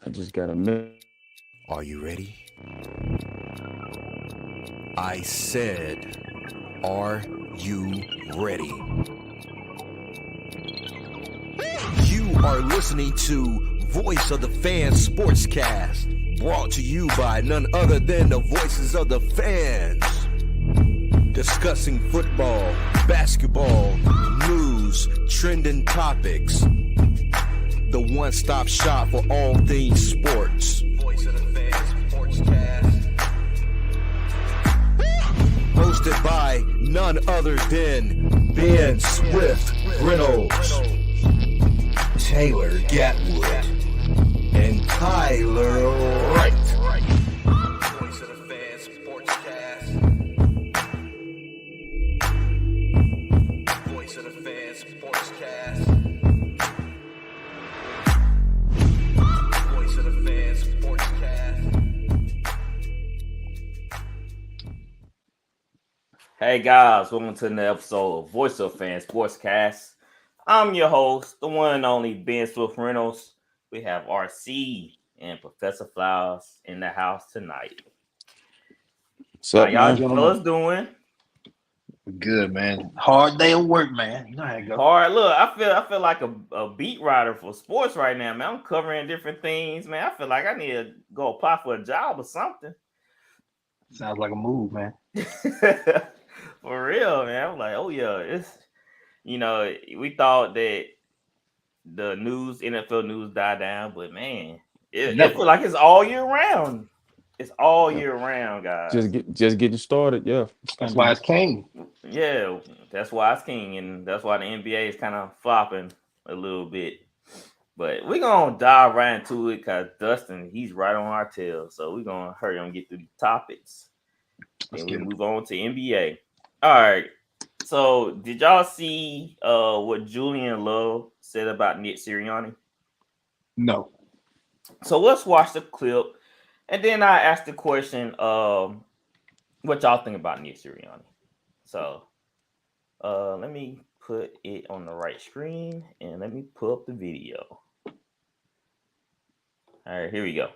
I just got a minute. Are you ready? I said, are you ready? You are listening to Voice of the Fans Sportscast, brought to you by none other than the voices of the fans. Discussing football, basketball, news, trending topics. The one-stop shop for all things sports. Voice of the Fans Sportscast. Hosted by none other than Ben Swift Reynolds, Taylor Gatwood, and Tyler Wright. Voice of the Fans Sportscast. Voice of the Fans Sportscast. Voice of the Fans Sportscast. Hey guys, welcome to another episode of Voice of Fans Sportscast. I'm your host, the one and only Ben Swift Reynolds. We have RC and Professor Flowers in the house tonight. What's up, How man? y'all fellas doing? Good, man. Hard day of work, man. You know how it goes. Hard. Look, I feel like a beat writer for sports right now, man. I'm covering different things, man. I feel like I need to go apply for a job or something. Sounds like a move, man. For real, man. I'm like, oh yeah, it's we thought that the NFL news died down, but man, it feels like it's all year round. It's all year round, guys. Just getting started, yeah. That's why it's king. Yeah, that's why it's king, and that's why the NBA is kind of flopping a little bit. But we're gonna dive right into it because Dustin, he's right on our tail. So we're gonna hurry on and get through the topics. And we move on to NBA. All right. So did y'all see what Julian Love said about Nick Sirianni? No. So let's watch the clip, and then I asked the question, what y'all think about Nick Sirianni? So let me put it on the right screen, and let me pull up the video. All right, here we go.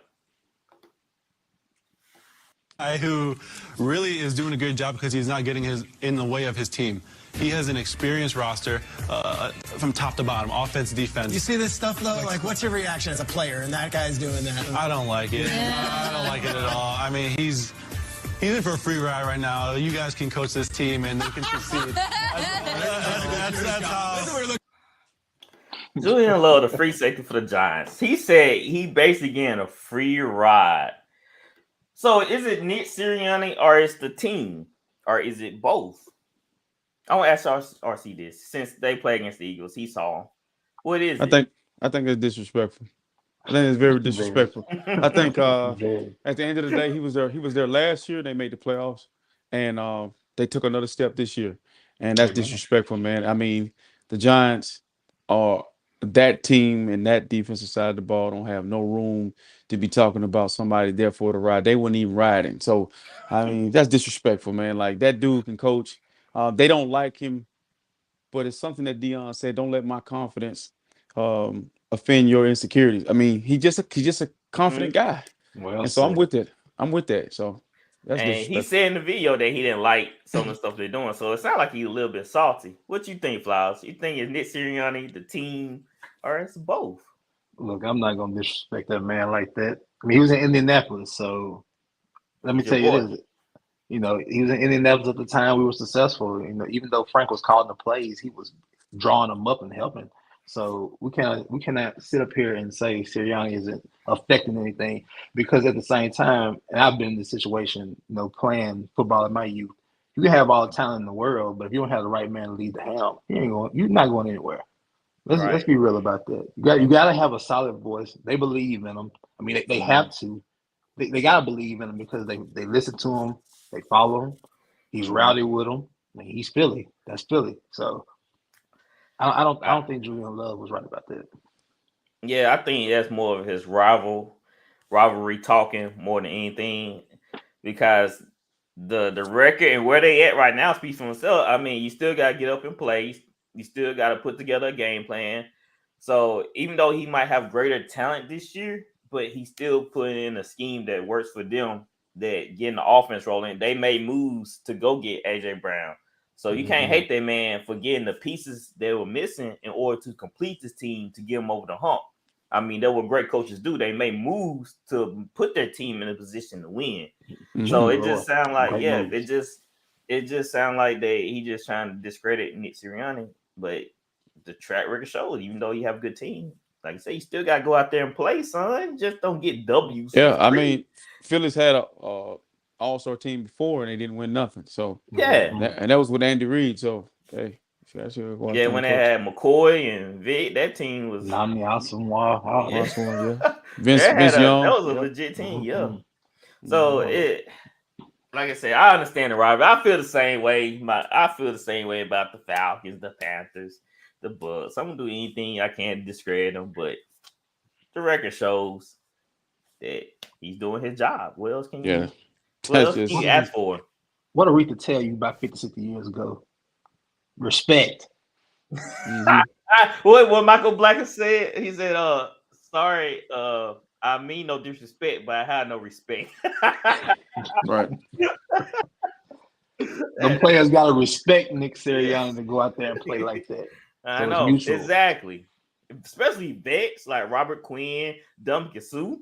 Who really is doing a good job because he's not getting in the way of his team. He has an experienced roster from top to bottom, offense, defense. You see this stuff though? Like, what's your reaction as a player? And that guy's doing that. I don't like it. I don't like it at all. I mean, he's in for a free ride right now. You guys can coach this team and they can succeed. That's how. Julian Love, the free safety for the Giants. He said he basically getting a free ride. So is it Nick Sirianni or is the team? Or is it both? I want to ask RC this. Since they play against the Eagles, he saw him. What is it? I think it's disrespectful. I think it's very disrespectful. I think at the end of the day, he was there last year. They made the playoffs, and they took another step this year, and that's disrespectful, man. I mean, the Giants are that team and that defensive side of the ball don't have no room to be talking about somebody there for the ride. They weren't even riding. So, I mean, that's disrespectful, man. Like, that dude can coach. They don't like him, but it's something that Dion said, don't let my confidence offend your insecurities. I mean, he's just a confident guy. Well, and so I'm with it. I'm with that. So that's and he said in the video that he didn't like some of the stuff they're doing. So it sounds like he's a little bit salty. What you think, Flowers? You think it's Nick Sirianni, the team, or it's both? Look, I'm not gonna disrespect that man like that. I mean, he was in Indianapolis, so let me tell you this. You know, he was in Indianapolis at the time we were successful. You know, even though Frank was calling the plays, he was drawing them up and helping. So we cannot sit up here and say Sirianni isn't affecting anything, because at the same time, and I've been in this situation, you know, playing football in my youth. You can have all the talent in the world, but if you don't have the right man to lead the helm, you're not going anywhere. Let's be real about that. You got to have a solid voice. They believe in him. I mean, they have to. They got to believe in him because they listen to him. They follow him. He's rowdy with them. I mean, he's Philly. That's Philly. So I don't think Julian Love was right about that. Yeah, I think that's more of his rivalry talking more than anything, because the record and where they at right now speaks for themselves. I mean, you still got to get up and play. You still got to put together a game plan. So even though he might have greater talent this year, but he still put in a scheme that works for them, that getting the offense rolling. They made moves to go get AJ Brown. So you can't hate that man for getting the pieces they were missing in order to complete this team to get them over the hump. I mean, that's what great coaches do. They make moves to put their team in a position to win. So it just sounds like, it just sounds like he just trying to discredit Nick Sirianni. But the track record shows, even though you have a good team, like I say, you still got to go out there and play, son. Just don't get W's. Yeah, I mean, Phillies had a all-star team before, and they didn't win nothing. So and that was with Andy Reid. So hey, when they had McCoy and Vic, that team was Vince Young. That was a legit team, So like I said, I understand the rivalry. I feel the same way. I feel the same way about the Falcons, the Panthers, the Bucks. I'm gonna do anything I can to discredit them, but the record shows that he's doing his job. What else can you ask for? What did Rita tell you about 50, 60 years ago? Respect. What Michael Blacker said, he said, sorry, I mean no disrespect, but I have no respect. Right. Them players gotta respect Nick Sirianni to go out there and play like that. I know, exactly. Especially vets like Robert Quinn, Ndamukong Suh.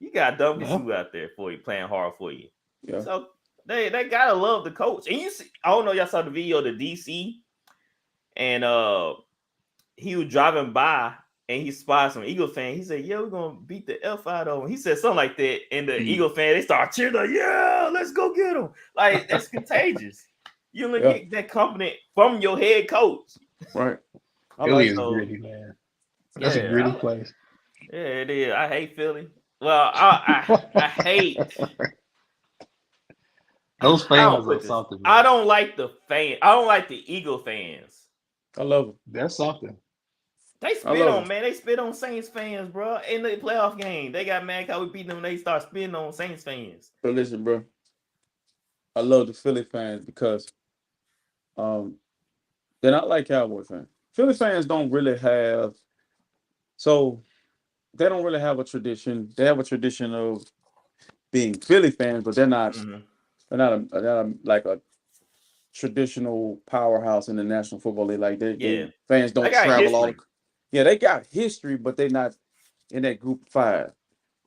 You got Ndamukong Suh out there for you, playing hard for you. Yeah. So they gotta love the coach. And you see, I don't know, y'all saw the video of the DC, and he was driving by and he spotted some Eagle fan. He said, "Yeah, we're gonna beat the F out of him." He said something like that, and the Eagle fan, they start cheering, like, "Yeah, let's go get him!" Like, that's contagious. You only get that confident from your head coach, right? Philly is gritty, man. That's a gritty place. Yeah, it is. I hate Philly. Well, I hate those fans are something. Man. I don't like the fan. I don't like the Eagle fans. I love them. That's something. They spit on, man. They spit on Saints fans, bro. In the playoff game, they got mad how we beat them. They start spitting on Saints fans. But listen, bro, I love the Philly fans because they're not like Cowboy fans. Philly fans don't really have, they don't really have a tradition. They have a tradition of being Philly fans, but they're not. They're not like a traditional powerhouse in the National Football League. Like fans don't travel all. Yeah, they got history, but they're not in that group of five.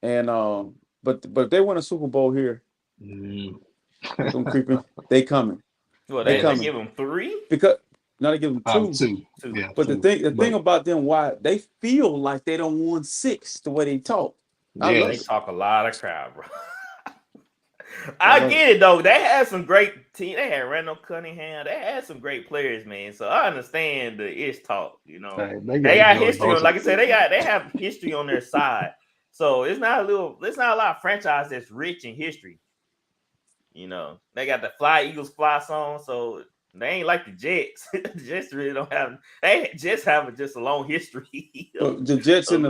And but they win a Super Bowl here. Them creeping, they coming. Well, they give them 3 because they give them 2. Yeah, but the thing about them, why they feel like they don't won 6 the way they talk. They talk a lot of crap, bro. I get it though. They had some great team. They had Randall Cunningham. They had some great players, man. So I understand the ish talk. You know, they got history. Like I said, they have history on their side. So it's not a lot of franchise that's rich in history. You know, they got the Fly Eagles Fly song. So they ain't like the Jets. The Jets really don't have. They just have just a long history. The Jets and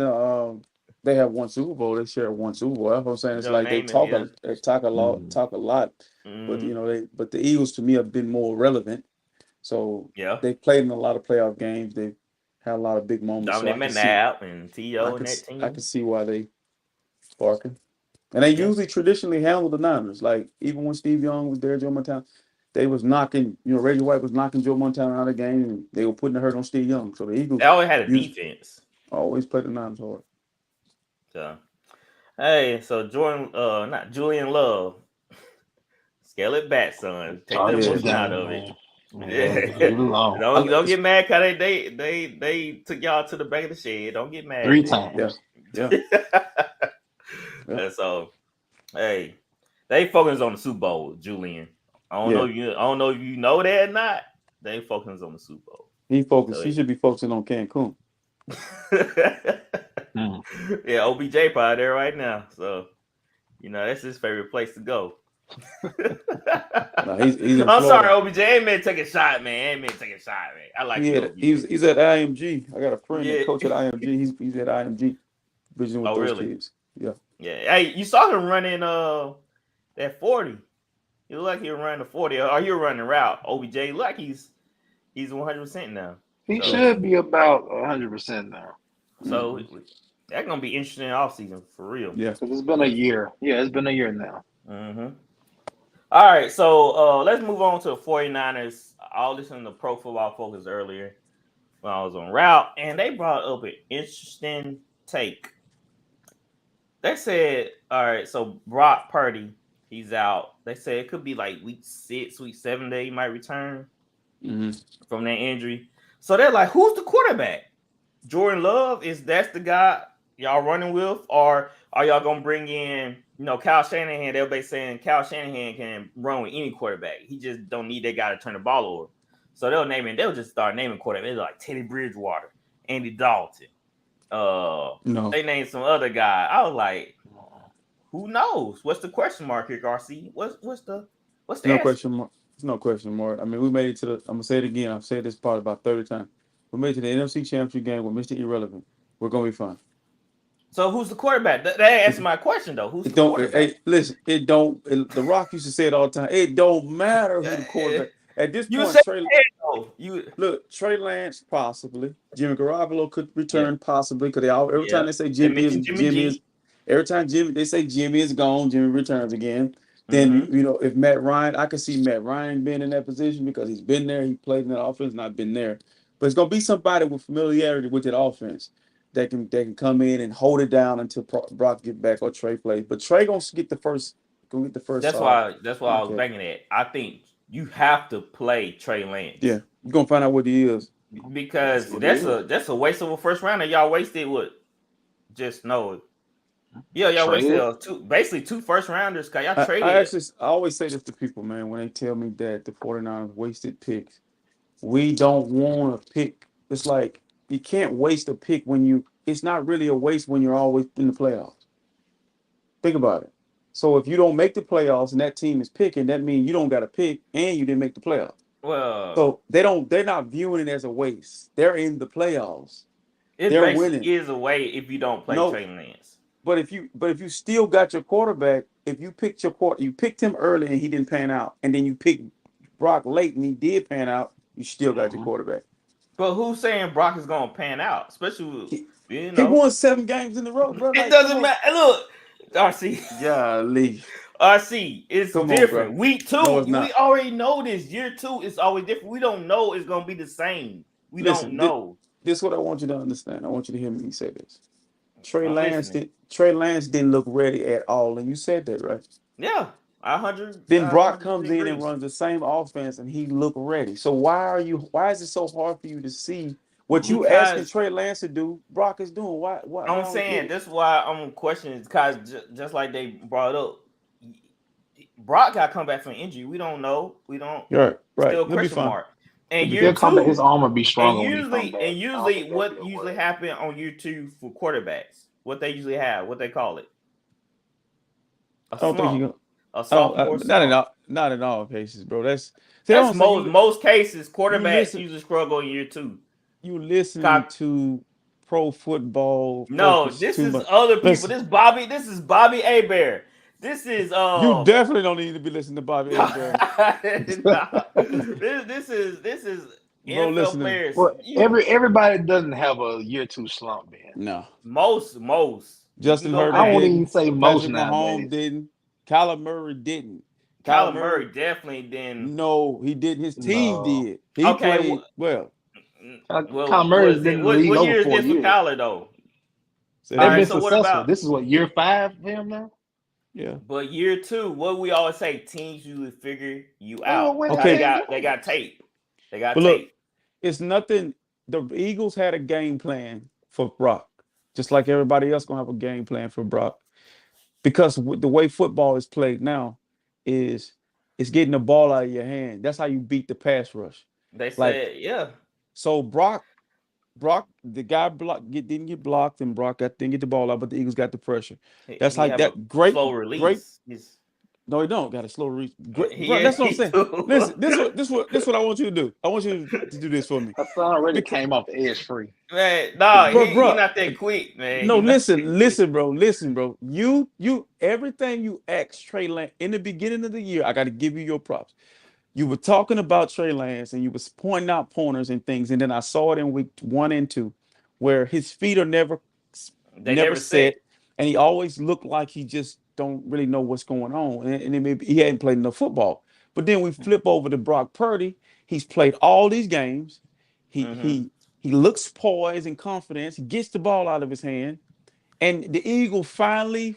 the they have one Super Bowl. They share one Super Bowl. That's what I'm saying. It's like they talk a lot. But you know, but the Eagles to me have been more relevant. So they played in a lot of playoff games. They had a lot of big moments. Dominic McNabb and T.O. and that team. I can see why they sparking. And they usually traditionally handle the Niners. Like even when Steve Young was there, Joe Montana, they was knocking. You know, Reggie White was knocking Joe Montana out of the game, and they were putting the hurt on Steve Young. So the Eagles. They always had a defense. Always played the Niners hard. So, hey, not Julian Love. Scale it back, son. Take the emotion out of it. Don't get mad because they took y'all to the back of the shed. Don't get mad. 3 times. Yeah. And so, hey, they focus on the Super Bowl, Julian. I don't know if you know that or not. They focus on the Super Bowl. He should be focusing on Cancun. Yeah, OBJ probably there right now. So, you know, that's his favorite place to go. I'm sorry, OBJ. Ain't meant to take a shot, man. I like he's at IMG. I got a friend that coach at IMG. He's at IMG. Vision with those kids. Yeah. Hey, you saw him running that 40. He looked like he was running the 40. Or he was running the route. OBJ look like he's 100% now. He should be about 100% now. So That's gonna be interesting off season for real. Yeah, because it's been a year. Yeah, it's been a year now. Mm-hmm. All right, so let's move on to the 49ers. I was listening to Pro Football Focus earlier when I was on route, and they brought up an interesting take. They said, all right, so Brock Purdy, he's out. They said it could be like week 6, week 7 that he might return from that injury. So they're like, who's the quarterback? Jordan Love, that's the guy y'all running with, or are y'all gonna bring in, Kyle Shanahan? Everybody saying Kyle Shanahan can run with any quarterback. He just don't need that guy to turn the ball over. So they'll just start naming quarterbacks like Teddy Bridgewater, Andy Dalton. no, They named some other guy. I was like, who knows? What's the question mark here, RC? What's the no answer? question mark. It's no question mark. I mean, we made it to the. I'm gonna say it again. I've said this part about 30 times. We made it to the NFC Championship game with Mr. Irrelevant. We're gonna be fine. So who's the quarterback? That answered my question though. Who's the quarterback? Hey, listen, it don't. The Rock used to say it all the time. It don't matter who the quarterback. At this point, Trey Lance possibly. Jimmy Garoppolo could return possibly because every time they say Jimmy is every time they say Jimmy is gone, Jimmy returns again. Then if Matt Ryan, I could see Matt Ryan being in that position because he's been there, he played in that offense, not been there. But it's gonna be somebody with familiarity with that offense that can come in and hold it down until Brock get back or Trey plays. But Trey gonna get the first. That's why I was banging it. I think you have to play Trey Lance. Yeah, you're gonna find out what he is because that's a waste of a first round. And y'all wasted what? Just know. Yeah, y'all wasted two first rounders. Cause y'all traded. I always say this to people, man, when they tell me that the 49ers wasted picks. We don't want to pick. It's like you can't waste a pick it's not really a waste when you're always in the playoffs. Think about it. So if you don't make the playoffs and that team is picking, that means you don't got to pick and you didn't make the playoffs. Well, so they're not viewing it as a waste. They're in the playoffs. They're winning. Is a way if you don't play Trey Lance. But if you still got your quarterback, if you picked you picked him early and he didn't pan out, and then you picked Brock late and he did pan out, you still got your quarterback. But who's saying Brock is gonna pan out? Especially he won 7 games in a row, bro. It doesn't matter. Look, RC. Golly. RC, it's different. On, Week 2, we already know this. Year 2 is always different. We don't know it's gonna be the same. Don't know. This is what I want you to understand. I want you to hear me say this. Trey Lance didn't look ready at all, and you said that, right? Yeah, 100. Then Brock comes in and runs the same offense, and he looked ready. So why is it so hard for you to see what you asking Trey Lance to do? Brock is doing. Why I'm saying that's why I'm questioning because just like they brought up, Brock got come back from injury. We don't know. We don't. Right. Still question mark. And year 2, his arm will be strong. And usually, what usually happen on year 2 for quarterbacks? What they usually have? What they call it? I don't think you're gonna. Not in all cases, bro. That's most cases. Quarterbacks usually struggle in year 2. You listening to pro football? No, this is other people. This is Bobby Hebert. This is you definitely don't need to be listening to Bobby Hebert. This is bro, NFL players. Well, everybody doesn't have a year 2 slump, man. No, most. Justin Herbert. I won't even say most. Mahomes didn't. Kyler Murray didn't. Kyler Murray definitely didn't. No, he didn't. His team did. He played well. Kyler Murray's been in the league over 4 years. What year is this for Kyler though? They've been successful. This is what year 5 for him now. Yeah, but year 2, what we always say, teams usually figure you out. Okay, they got tape. Look, it's nothing. The Eagles had a game plan for Brock, just like everybody else gonna have a game plan for Brock, because the way football is played now is it's getting the ball out of your hand. That's how you beat the pass rush. They said, yeah. So Brock, the guy didn't get blocked, and Brock didn't get the ball out, but the Eagles got the pressure. That's how that great slow release. Great. No, he don't got a slow release. Bro, that's what I'm saying. Listen, this what I want you to do. I want you to do this for me. That son already came off the edge free. Man, he not that quick, man. No, listen, bro. You everything you asked Trey Lance in the beginning of the year, I got to give you your props. You were talking about Trey Lance and you was pointing out pointers and things, and then I saw it in week 1 and 2, where his feet are never never set, and he always looked like he just don't really know what's going on, and then maybe he hadn't played enough football. But then we flip over to Brock Purdy. He's played all these games. He looks poised and confident. He gets the ball out of his hand, and the Eagles finally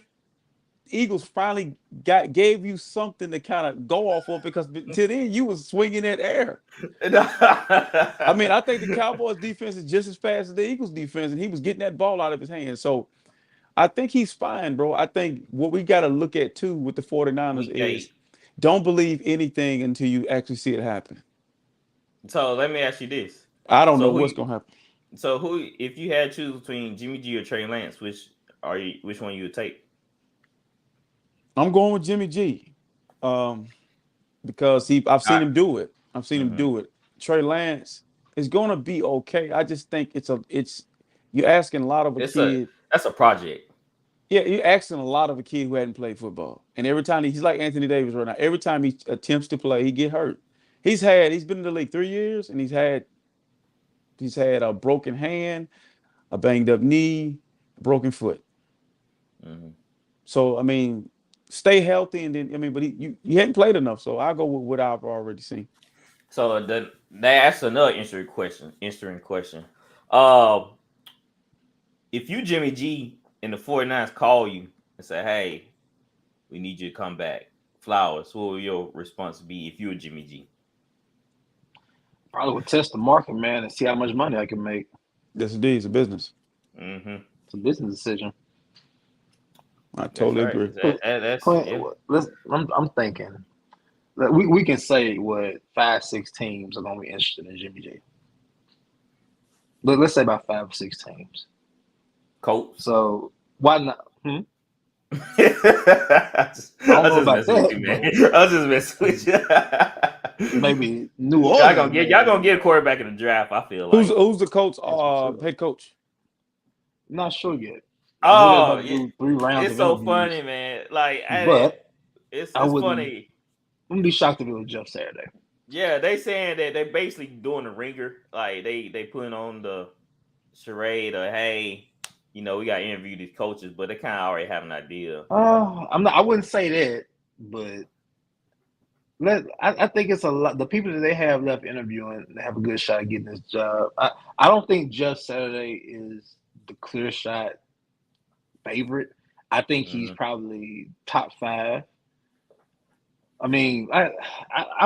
gave you something to kind of go off of, because till then you was swinging that air. I mean, I think the Cowboys defense is just as fast as the Eagles defense, and he was getting that ball out of his hand. So I think he's fine, bro. I think what we got to look at too with the 49ers is don't believe anything until you actually see it happen. So let me ask you this. I don't know what's going to happen. So if you had to choose between Jimmy G or Trey Lance, which one you would take? I'm going with Jimmy G, because I've seen him do it. I've seen him do it. Trey Lance is going to be okay. I just think you're asking a lot of a kid. That's a project. Yeah, you're asking a lot of a kid who hadn't played football, and every time he's like Anthony Davis right now. Every time he attempts to play, he get hurt. He's been in the league 3 years, and he's had a broken hand, a banged up knee, a broken foot. Mm-hmm. So I mean, stay healthy, and then but you hadn't played enough. So I'll go with what I've already seen. So that's another interesting question. If you Jimmy G and the 49ers call you and say, "Hey, we need you to come back," Flowers, what would your response be if you were Jimmy G? Probably would test the market, man, and see how much money I can make. Yes, indeed. It's a business. Mm-hmm. It's a business decision. I totally agree. I'm thinking that we can say what 5-6 teams are going to be interested in Jimmy G. But let's say about 5 or 6 teams. Colts. So why not? I was just messing with you. Maybe New Orleans. Y'all gonna get a quarterback in the draft. I feel like. Who's the Colts head coach? Not sure yet. Oh, 3 rounds. It's so funny, man. Like, it's funny. I'm gonna be shocked if it was Jeff Saturday. Yeah, they saying that they basically doing the ringer. Like they putting on the charade of, hey, we got to interview these coaches, but they kind of already have an idea. I wouldn't say that, but I think it's a lot. The people that they have left interviewing, they have a good shot at getting this job. I don't think Jeff Saturday is the clear shot favorite. I think he's probably top 5. I mean, I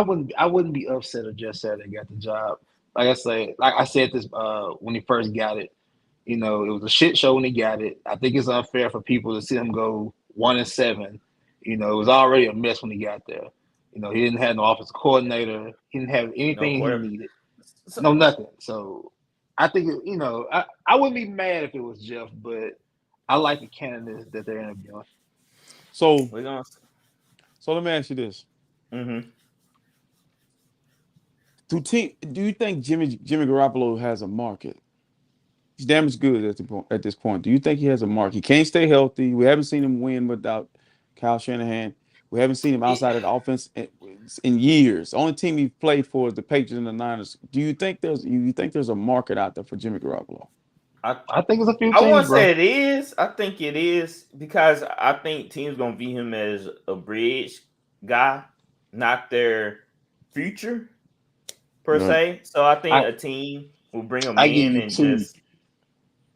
wouldn't be upset if Jeff Saturday got the job. Like I said this when he first got it. It was a shit show when he got it. I think it's unfair for people to see him go 1-7. It was already a mess when he got there. He didn't have no offensive coordinator. He didn't have anything he needed. No, nothing. So I think, I wouldn't be mad if it was Jeff, but I like the candidates that they're interviewing. So let me ask you this. Mm-hmm. Do you think Jimmy Garoppolo has a market? He's damaged goods at this point. Do you think he has a market? He can't stay healthy. We haven't seen him win without Kyle Shanahan. We haven't seen him outside of the offense in years. The only team he played for is the Patriots and the Niners. Do you think there's a market out there for Jimmy Garoppolo? I think it's a few teams. I wouldn't say it is. I think it is because I think teams gonna view him as a bridge guy, not their future per se. So I think a team will bring him in and just.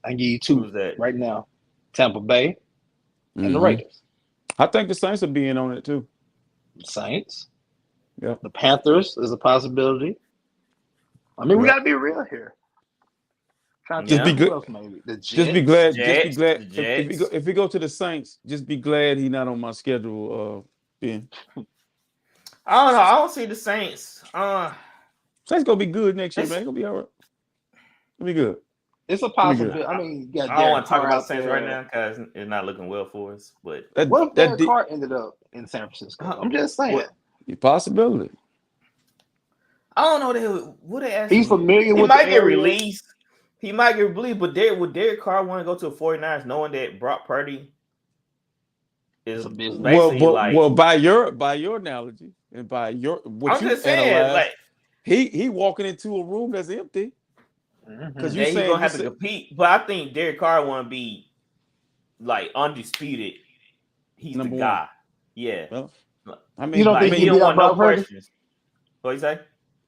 I can give you 2 right now: Tampa Bay and the Raiders. I think the Saints will be in on it too. Saints. Yeah. The Panthers is a possibility. I mean, we got to be real here. Just be good. Just be glad. Jets. If we go to the Saints, just be glad he's not on my schedule. Ben. I don't know. I don't see the Saints. Saints gonna be good next year, man. It's gonna be all right. It'll be good. It's a possibility. I mean, I don't want to talk about Saints right now because it's not looking well for us. But what if Derek Carr ended up in San Francisco? I'm just saying. The possibility. I don't know. Would they ask? He's familiar with. He might get released. He might get released, but would Derek Carr want to go to the 49ers knowing that Brock Purdy is basically well, by your analogy and by what you saying, like he walking into a room that's empty. Because he's gonna have to compete, but I think Derek Carr want to be like undisputed, he's Number the one. guy. Yeah. Well, I You mean, don't Like think he he don't beat out want no Brock Purdy? questions. What you say?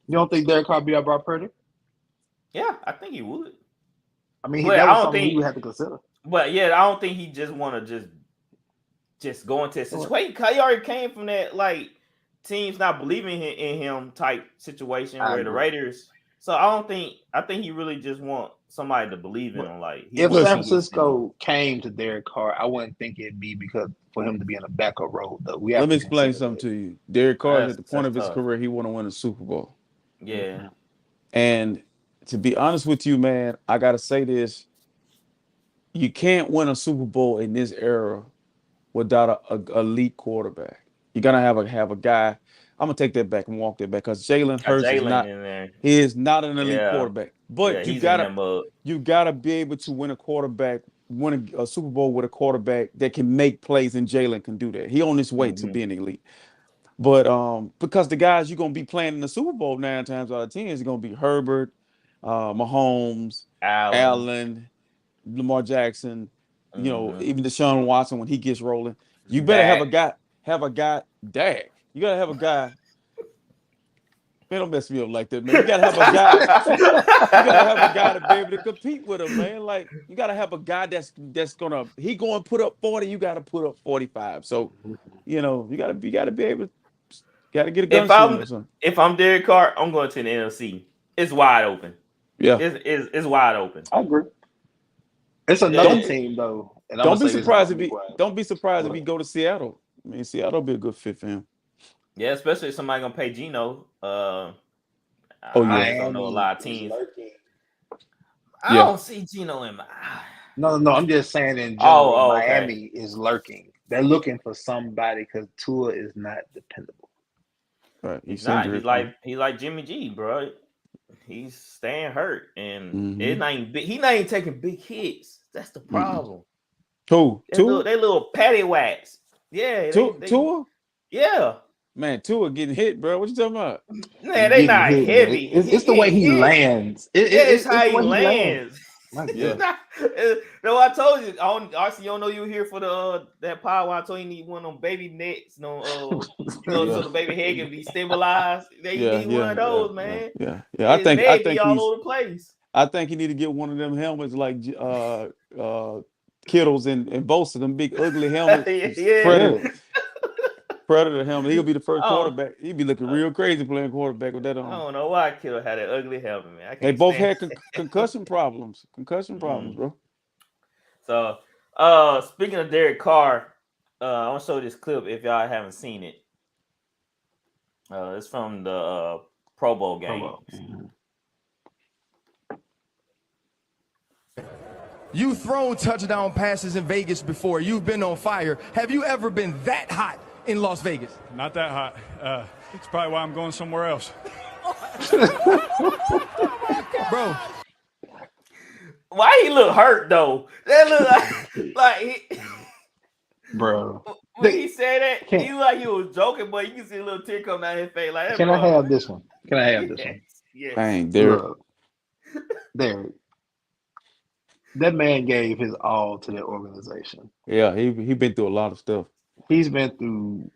You don't think Derek Carr beat out Brock Purdy? Yeah, I think he would. I mean, But that I was don't something he think. would have to consider. But yeah, I don't think he just want to just go into a situation. He already came from that like teams not believing in him type situation I where the agree. Raiders. So I think he really just want somebody to believe in him. Like if wants San to Francisco came to Derek Carr, I wouldn't think it'd be because for him to be in a backup role. Though we have let me to explain consider something that. to you. Derek Carr is at the point That's of his tough. career. He want to win a Super Bowl. Yeah. And to be honest with you, man, I gotta say this: you can't win a Super Bowl in this era without a elite quarterback. You're gonna have a guy. I'm gonna take that back and walk that back because Jalen Got Hurts is Jalen not. in there. He is not an elite Yeah. quarterback. Yeah, But he's in that mode. you gotta be able to win a Super Bowl with a quarterback that can make plays, and Jalen can do that. He on his way to being elite. But because the guys you're gonna be playing in the Super Bowl 9 times out of 10 is gonna be Herbert, Mahomes, Allen, Lamar Jackson, even Deshaun Watson when he gets rolling. You better have a guy, Dak. You gotta have a guy. Man, don't mess me up like that, man. You gotta have a guy. You gotta have a guy to be able to compete with him, man. Like you gotta have a guy that's gonna put up 40. You gotta put up 45. So, you gotta be able. Gotta get a gun or something. If I'm Derek Carr, I'm going to the NFC. It's wide open. Yeah, it's wide open. I agree. It's another team though. And don't be surprised if he go to Seattle. I mean, Seattle be a good fit for him. Yeah, especially if somebody gonna pay Geno. I don't know a lot of teams. I don't see Geno in my. No. I'm just saying in general, Miami is lurking. They're looking for somebody because Tua is not dependable. Right, he's not. He's like Jimmy G, bro. He's staying hurt, and he's not even taking big hits. That's the problem. Tua? They little patty whacks. Yeah, Tua? Yeah. Man, Tua getting hit, bro. What you talking about? Man, they not hit, heavy. It's the way he lands. It's how he lands. Yeah. No, I told you. RC, you don't know you were here for that pod where I told you need one of them baby nets, so the baby head can be stabilized. Need one of those, man. Yeah. I think be all over the place. I think he need to get one of them helmets like Kittles and Bosa, them big ugly helmets. Predator helmet. He'll be the first quarterback. He'll be looking real crazy playing quarterback with that on. I don't know why Kittle had that ugly helmet, man. They both had concussion problems. Bro. So, speaking of Derek Carr, I want to show this clip if y'all haven't seen it. It's from the Pro Bowl game. You've thrown touchdown passes in Vegas before. You've been on fire. Have you ever been that hot in Las Vegas? Not that hot. It's probably why I'm going somewhere else. Bro. Why he look hurt though? That look like bro. When he said that, he like he was joking, but you can see a little tear come down his face. Like, can I have this one? Yes. Dang, Derek. Derek. That man gave his all to that organization. Yeah, he been through a lot of stuff. He's been through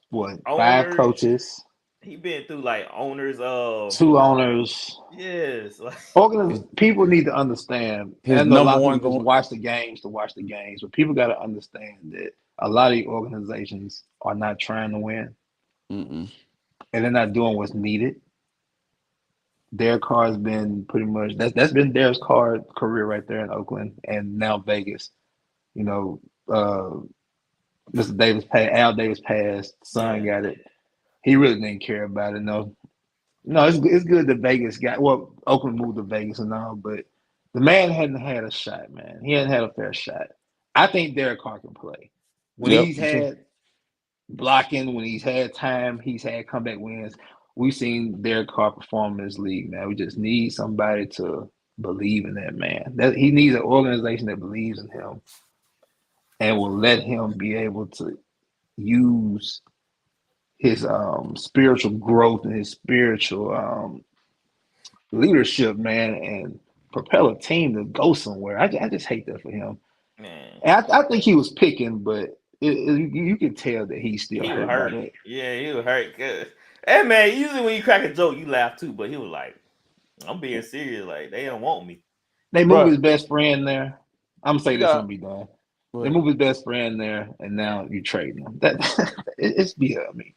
what? Owners, 5 coaches. He been through like owners of 2 owners. Yes. People need to understand. And a lot of people just watch the games, but people got to understand that a lot of these organizations are not trying to win, and they're not doing what's needed. Derek Carr has been pretty much that's been Derek Carr's career right there in Oakland and now Vegas. Mr. Al Davis passed. Son got it. He really didn't care about it. No, it's good that Vegas Oakland moved to Vegas and all, but the man hadn't had a shot, man. He hadn't had a fair shot. I think Derek Carr can play. When he's had blocking, when he's had time, he's had comeback wins. We've seen Derek Carr perform in this league, man. We just need somebody to believe in that man. He needs an organization that believes in him and will let him be able to use his spiritual growth and his spiritual leadership, man, and propel a team to go somewhere. I just hate that for him. Man, And I think he was picking, but you can tell that he's still he was hurt by hurt. that. Yeah, he was hurt. Good. Hey man, usually when you crack a joke, you laugh too. But he was like, "I'm being serious. Like they don't want me." They move Bro, his best friend there. I'm gonna say you this got and be done. They but move his best friend there, and now you trade him. It's beyond me.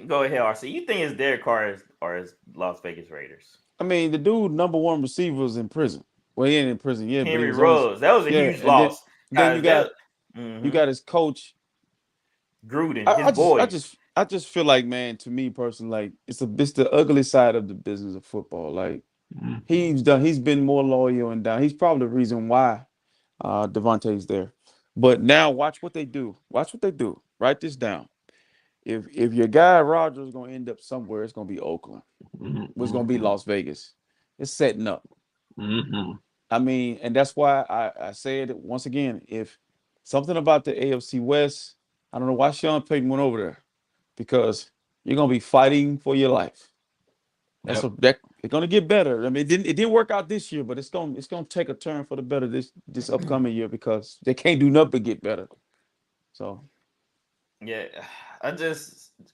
Go ahead, RC. You think it's Derek Carr or is Las Vegas Raiders? I mean, the dude number one receiver was in prison. Well, he ain't in prison yet, but he Henry was on his Ruggs. That was a huge and loss. then you got Mm-hmm. his coach. Gruden, his I boy. just feel like, man, to me personally, like it's the ugly side of the business of football. Like he's been more loyal and down. He's probably the reason why Devontae's there. But now watch what they do. Watch what they do. Write this down. If your guy Rodgers is gonna end up somewhere, it's gonna be Oakland. It's gonna be Las Vegas. It's setting up. I mean, and that's why I said it once again. If something about the AFC West, I don't know why Sean Payton went over there, because you're gonna be fighting for your life. That's it's gonna get better. I mean, it didn't work out this year, but it's gonna take a turn for the better this upcoming year, because they can't do nothing but get better. So Yeah,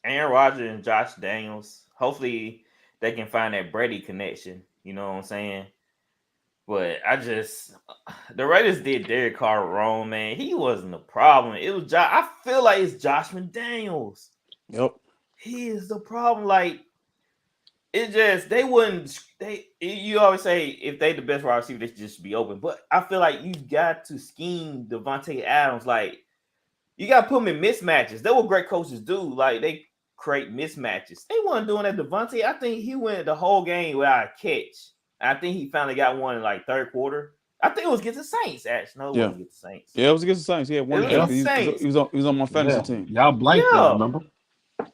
Aaron Rodgers and Josh Daniels. Hopefully, they can find that Brady connection. You know what I'm saying? But the Raiders did Derek Carr wrong, man. He wasn't the problem. It was I feel like it's Josh McDaniels. Yep. He is the problem. Like it just you always say if they the best wide receiver, they should just be open. But I feel like you got to scheme Devontae Adams. Like you got to put him in mismatches. That's what great coaches do. Like they create mismatches. They weren't doing that. Devontae, I think he went the whole game without a catch. I think he finally got one in like third quarter. I think it was against the Saints. Actually, no, it wasn't against the Saints. Yeah, it was against the Saints. He had one. He was on my fantasy team. Y'all blanked that, remember?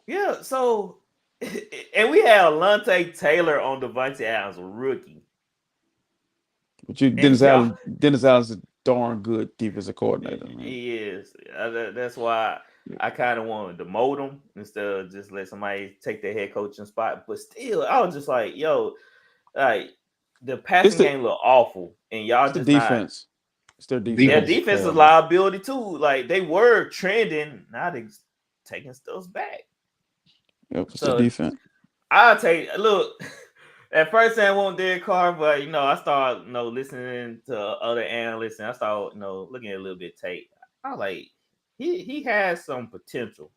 Yeah. So, and we had Alontae Taylor on Devontae Adams, a rookie. But Dennis Allen's a darn good defensive coordinator. Man. He is. That's why I kind of wanted to demote him instead of just let somebody take their head coaching spot. But still, I was just like, yo, like. The passing game look awful, and y'all just defense. It's their defense. Yeah, defense is liability too. Like they were trending, now they taking stuff back. Yep, it's the defense. I'll take look. At first, I want Derek Carr, but I started listening to other analysts, and I started looking at a little bit of tape. I was like, he has some potential.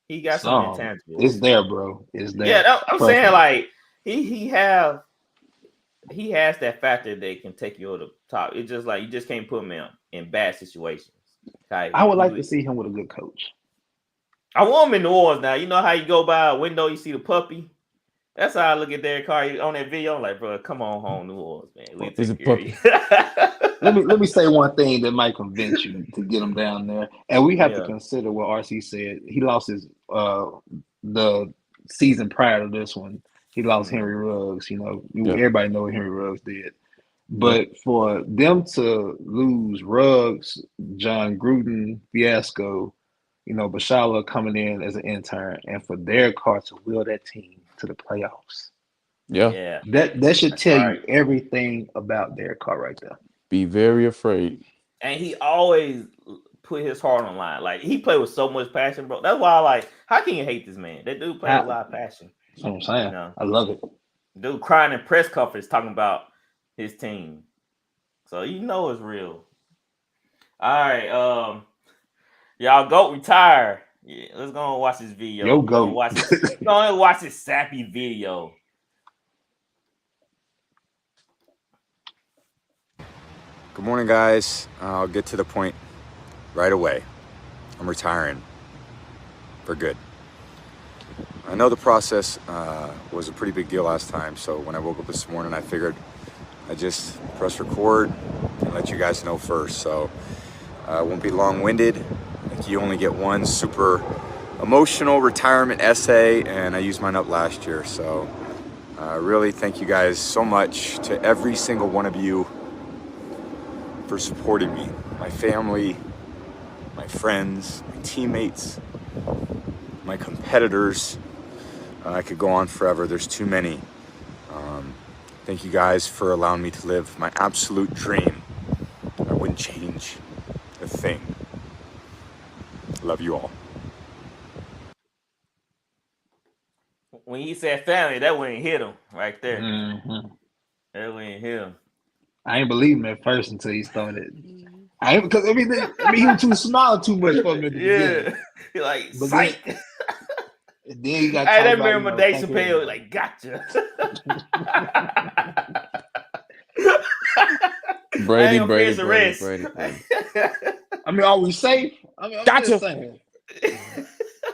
He got some intangibles. It's there, bro. It's there. Yeah, I'm saying like he has that factor that can take you to the top. It's just like you just can't put him in bad situations. I would like to see him with a good coach. I want him in New Orleans now. You know how you go by a window, you see the puppy? That's how I look at Derek Carr on that video. I'm like, bro, come on home, New Orleans, man. He's a puppy. let me say one thing that might convince you to get him down there. And we have to consider what RC said. He lost his the season prior to this one. He lost Henry Ruggs. Everybody know what Henry Ruggs did. But for them to lose Ruggs, John Gruden fiasco, Bashala coming in as an intern, and for Derek Carr to will that team to the playoffs. Yeah. That should tell you everything about Derek Carr right there. Be very afraid. And he always put his heart on the line. Like he played with so much passion, bro. That's why I like, how can you hate this man? That dude played with a lot of passion. That's what I'm saying. I love it. Dude crying in press conference talking about his team. So it's real. All right. Y'all GOAT retire. Yeah, let's go and watch this video. Yo, GOAT. Go and watch this sappy video. Good morning, guys. I'll get to the point right away. I'm retiring for good. I know the process was a pretty big deal last time, so when I woke up this morning, I figured I'd just press record and let you guys know first. So I won't be long-winded. I think you only get one super emotional retirement essay, and I used mine up last year. So really thank you guys so much, to every single one of you, for supporting me, my family, my friends, my teammates, my competitors. I could go on forever. There's too many. Thank you guys for allowing me to live my absolute dream. I a thing. Love you all. When he said family, that wouldn't hit him right there. Mm-hmm. That wouldn't hit him. I ain't believe him at first until he started. I mean, he was too small too much for me at the beginning. You're like, But psych. then he got. Hey, that about, remember Dave Chappelle, like, gotcha. Brady. I mean, are we safe? I mean, I'm gotcha. Just saying.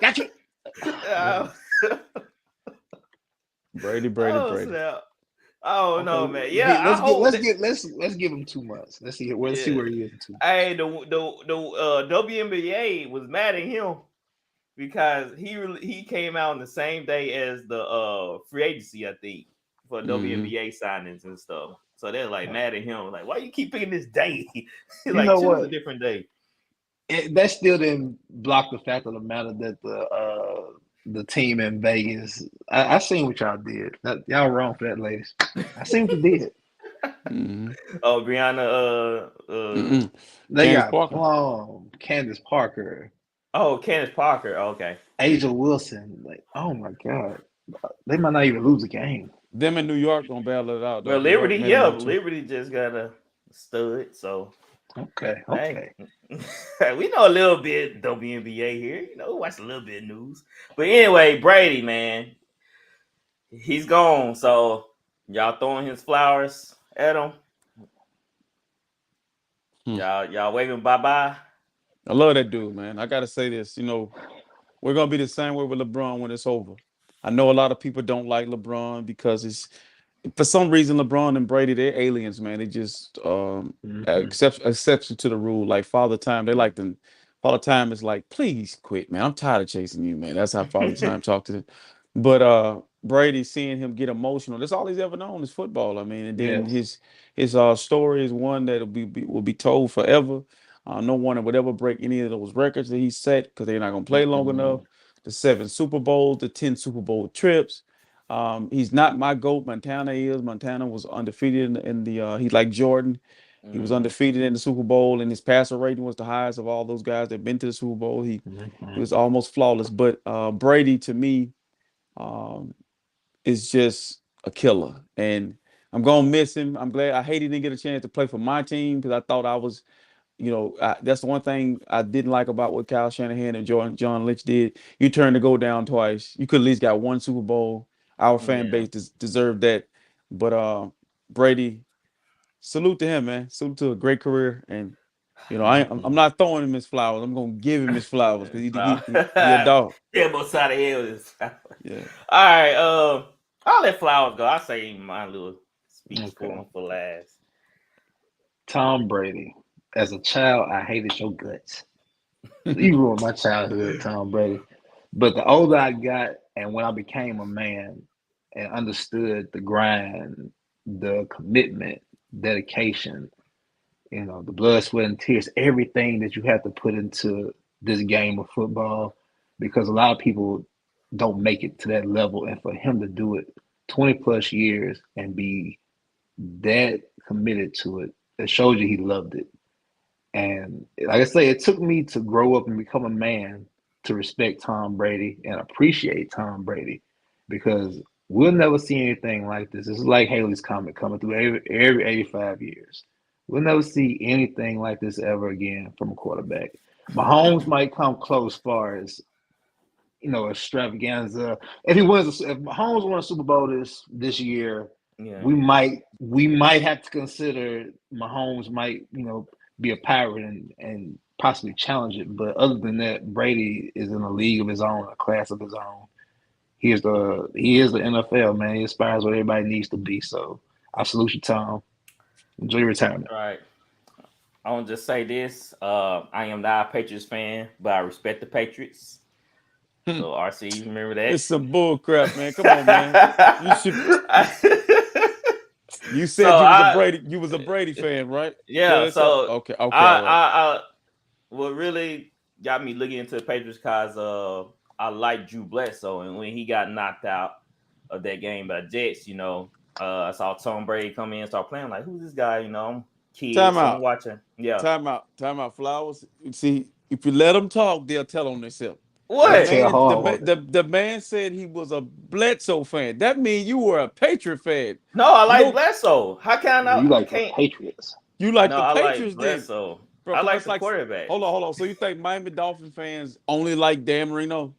Gotcha. Brady. Oh no, man! Yeah, let's give him 2 months. Let's see where he is in 2 months. Hey, the WNBA was mad at him because he came out on the same day as the free agency, I think, for WNBA signings and stuff. So they're like mad at him, like, why you keep picking this day? Like, choose a different day. That still didn't block the fact of the matter that the team in Vegas. I seen what y'all did. Y'all wrong for that, ladies. I seen what you did. Mm-hmm. Oh, Brianna. They got Plum, Candace Parker. Oh, Candace Parker. Okay. Asia Wilson. Like, oh my God, they might not even lose a game. Them in New York gonna battle it out. Well, Liberty just got a stud. So okay. Hey, we know a little bit WNBA here. You know, watch a little bit of news. But anyway, Brady, man, he's gone. So y'all throwing his flowers at him. Y'all waving bye-bye. I love that dude, man. I gotta say this. You know, we're gonna be the same way with LeBron when it's over. I know a lot of people don't like LeBron because it's for some reason LeBron and Brady, they're aliens, man. They just exception to the rule. Like Father Time, they like them. Father Time is like, please quit, man. I'm tired of chasing you, man. That's how Father Time talked to them. But Brady, seeing him get emotional, that's all he's ever known is football. I mean, and then his story is one that will be told forever. No one would ever break any of those records that he set because they're not gonna play long enough. The 7 Super Bowls, the 10 Super Bowl trips. He's not my GOAT. Montana is. Montana was undefeated in the he's like Jordan. He was undefeated in the Super Bowl, and his passer rating was the highest of all those guys that been to the Super Bowl. He was almost flawless. But Brady, to me, is just a killer. And I'm going to miss him. I'm glad. I hate he didn't get a chance to play for my team because I thought I was, you know, that's the one thing I didn't like about what Kyle Shanahan and John Lynch did. You turned to go down twice. You could at least got one Super Bowl. Our fan base deserved that. But Brady, salute to him, man. Salute to a great career. And, you know, I'm not throwing him his flowers. I'm going to give him his flowers because he a dog. Yeah, both sides of the head with his flowers. Yeah. All right. I'll let flowers go. I'll say my little speech for him for last. Tom Brady. As a child, I hated your guts. You ruined my childhood, Tom Brady. But the older I got and when I became a man and understood the grind, the commitment, dedication, you know, the blood, sweat, and tears, everything that you have to put into this game of football, because a lot of people don't make it to that level. And for him to do it 20 plus years and be that committed to it, it shows you he loved it. And like I say, it took me to grow up and become a man to respect Tom Brady and appreciate Tom Brady, because we'll never see anything like this. This is like Haley's Comet coming through every 85 years. We'll never see anything like this ever again from a quarterback. Mahomes might come close as far as, you know, extravaganza. If Mahomes won a Super Bowl this year, we might have to consider Mahomes might, you know, be a pirate and possibly challenge it. But other than that, Brady is in a league of his own, a class of his own. He is the NFL, man. He aspires what everybody needs to be. So I salute you, Tom. Enjoy your retirement. All right. I want to just say this. I am not a Patriots fan, but I respect the Patriots. So RC, you remember that? It's some bull crap, man. Come on, man. You said you was a Brady fan, right? Yeah. So okay. I what really got me looking into the Patriots because I like Drew Bledsoe, and when he got knocked out of that game by Jets, you know, I saw Tom Brady come in and start playing. Like, who's this guy? You know, I'm kids. Time So I'm out. watching. Yeah. Time out. Flowers. See, if you let them talk, they'll tell on themselves. What? The man said he was a Bledsoe fan. That means you were a Patriot fan. No, I You like know, Bledsoe. How can I not? You I like the can't. Patriots. you like No, the I like Patriots then. Bledsoe. Bro, I like that's the like quarterback. hold on. So you think Miami Dolphin fans only like Dan Marino?